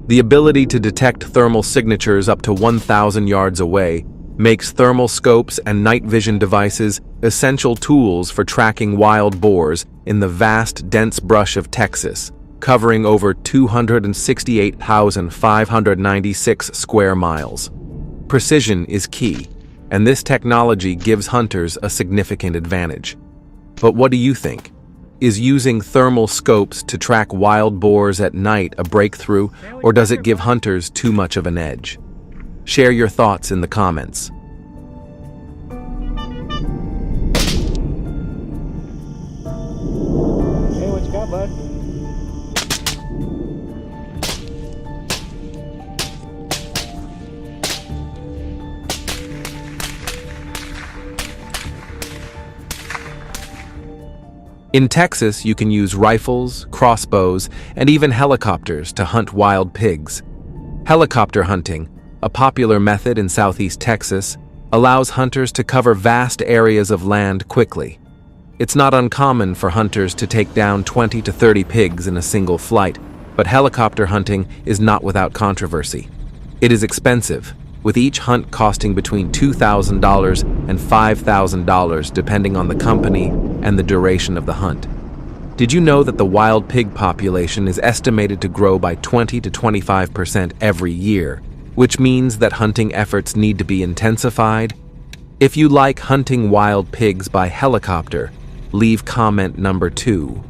The ability to detect thermal signatures up to 1,000 yards away makes thermal scopes and night vision devices essential tools for tracking wild boars in the vast, dense brush of Texas, covering over 268,596 square miles. Precision is key, and this technology gives hunters a significant advantage. But what do you think? Is using thermal scopes to track wild boars at night a breakthrough, or does it give hunters too much of an edge? Share your thoughts in the comments. Hey, what you got, bud? In Texas, you can use rifles, crossbows, and even helicopters to hunt wild pigs. Helicopter hunting, a popular method in southeast Texas, allows hunters to cover vast areas of land quickly. It's not uncommon for hunters to take down 20 to 30 pigs in a single flight, but helicopter hunting is not without controversy. It is expensive, with each hunt costing between $2,000 and $5,000 depending on the company and the duration of the hunt. Did you know that the wild pig population is estimated to grow by 20 to 25% every year, which means that hunting efforts need to be intensified? If you like hunting wild pigs by helicopter, leave comment number 2.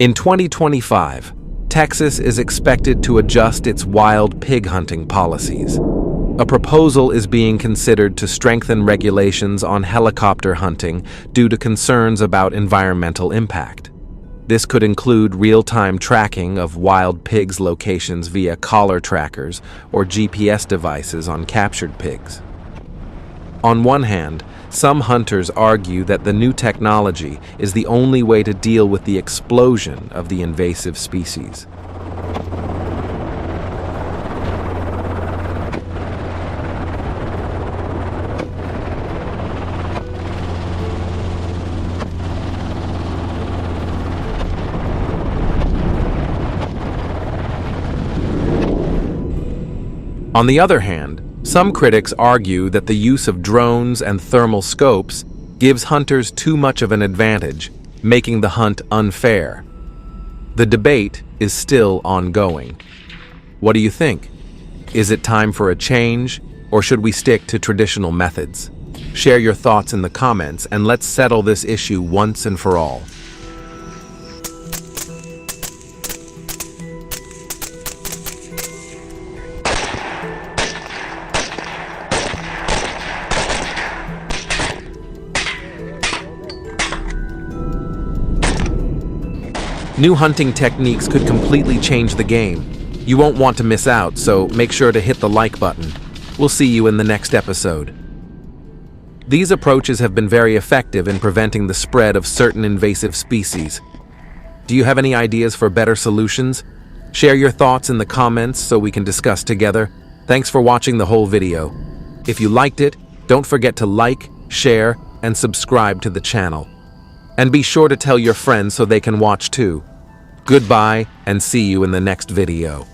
In 2025, Texas is expected to adjust its wild pig hunting policies. A proposal is being considered to strengthen regulations on helicopter hunting due to concerns about environmental impact. This could include real-time tracking of wild pigs' locations via collar trackers or GPS devices on captured pigs. On one hand, some hunters argue that the new technology is the only way to deal with the explosion of the invasive species. On the other hand, some critics argue that the use of drones and thermal scopes gives hunters too much of an advantage, making the hunt unfair. The debate is still ongoing. What do you think? Is it time for a change, or should we stick to traditional methods? Share your thoughts in the comments, and let's settle this issue once and for all. New hunting techniques could completely change the game. You won't want to miss out, so make sure to hit the like button. We'll see you in the next episode. These approaches have been very effective in preventing the spread of certain invasive species. Do you have any ideas for better solutions? Share your thoughts in the comments so we can discuss together. Thanks for watching the whole video. If you liked it, don't forget to like, share, and subscribe to the channel. And be sure to tell your friends so they can watch too. Goodbye, and see you in the next video.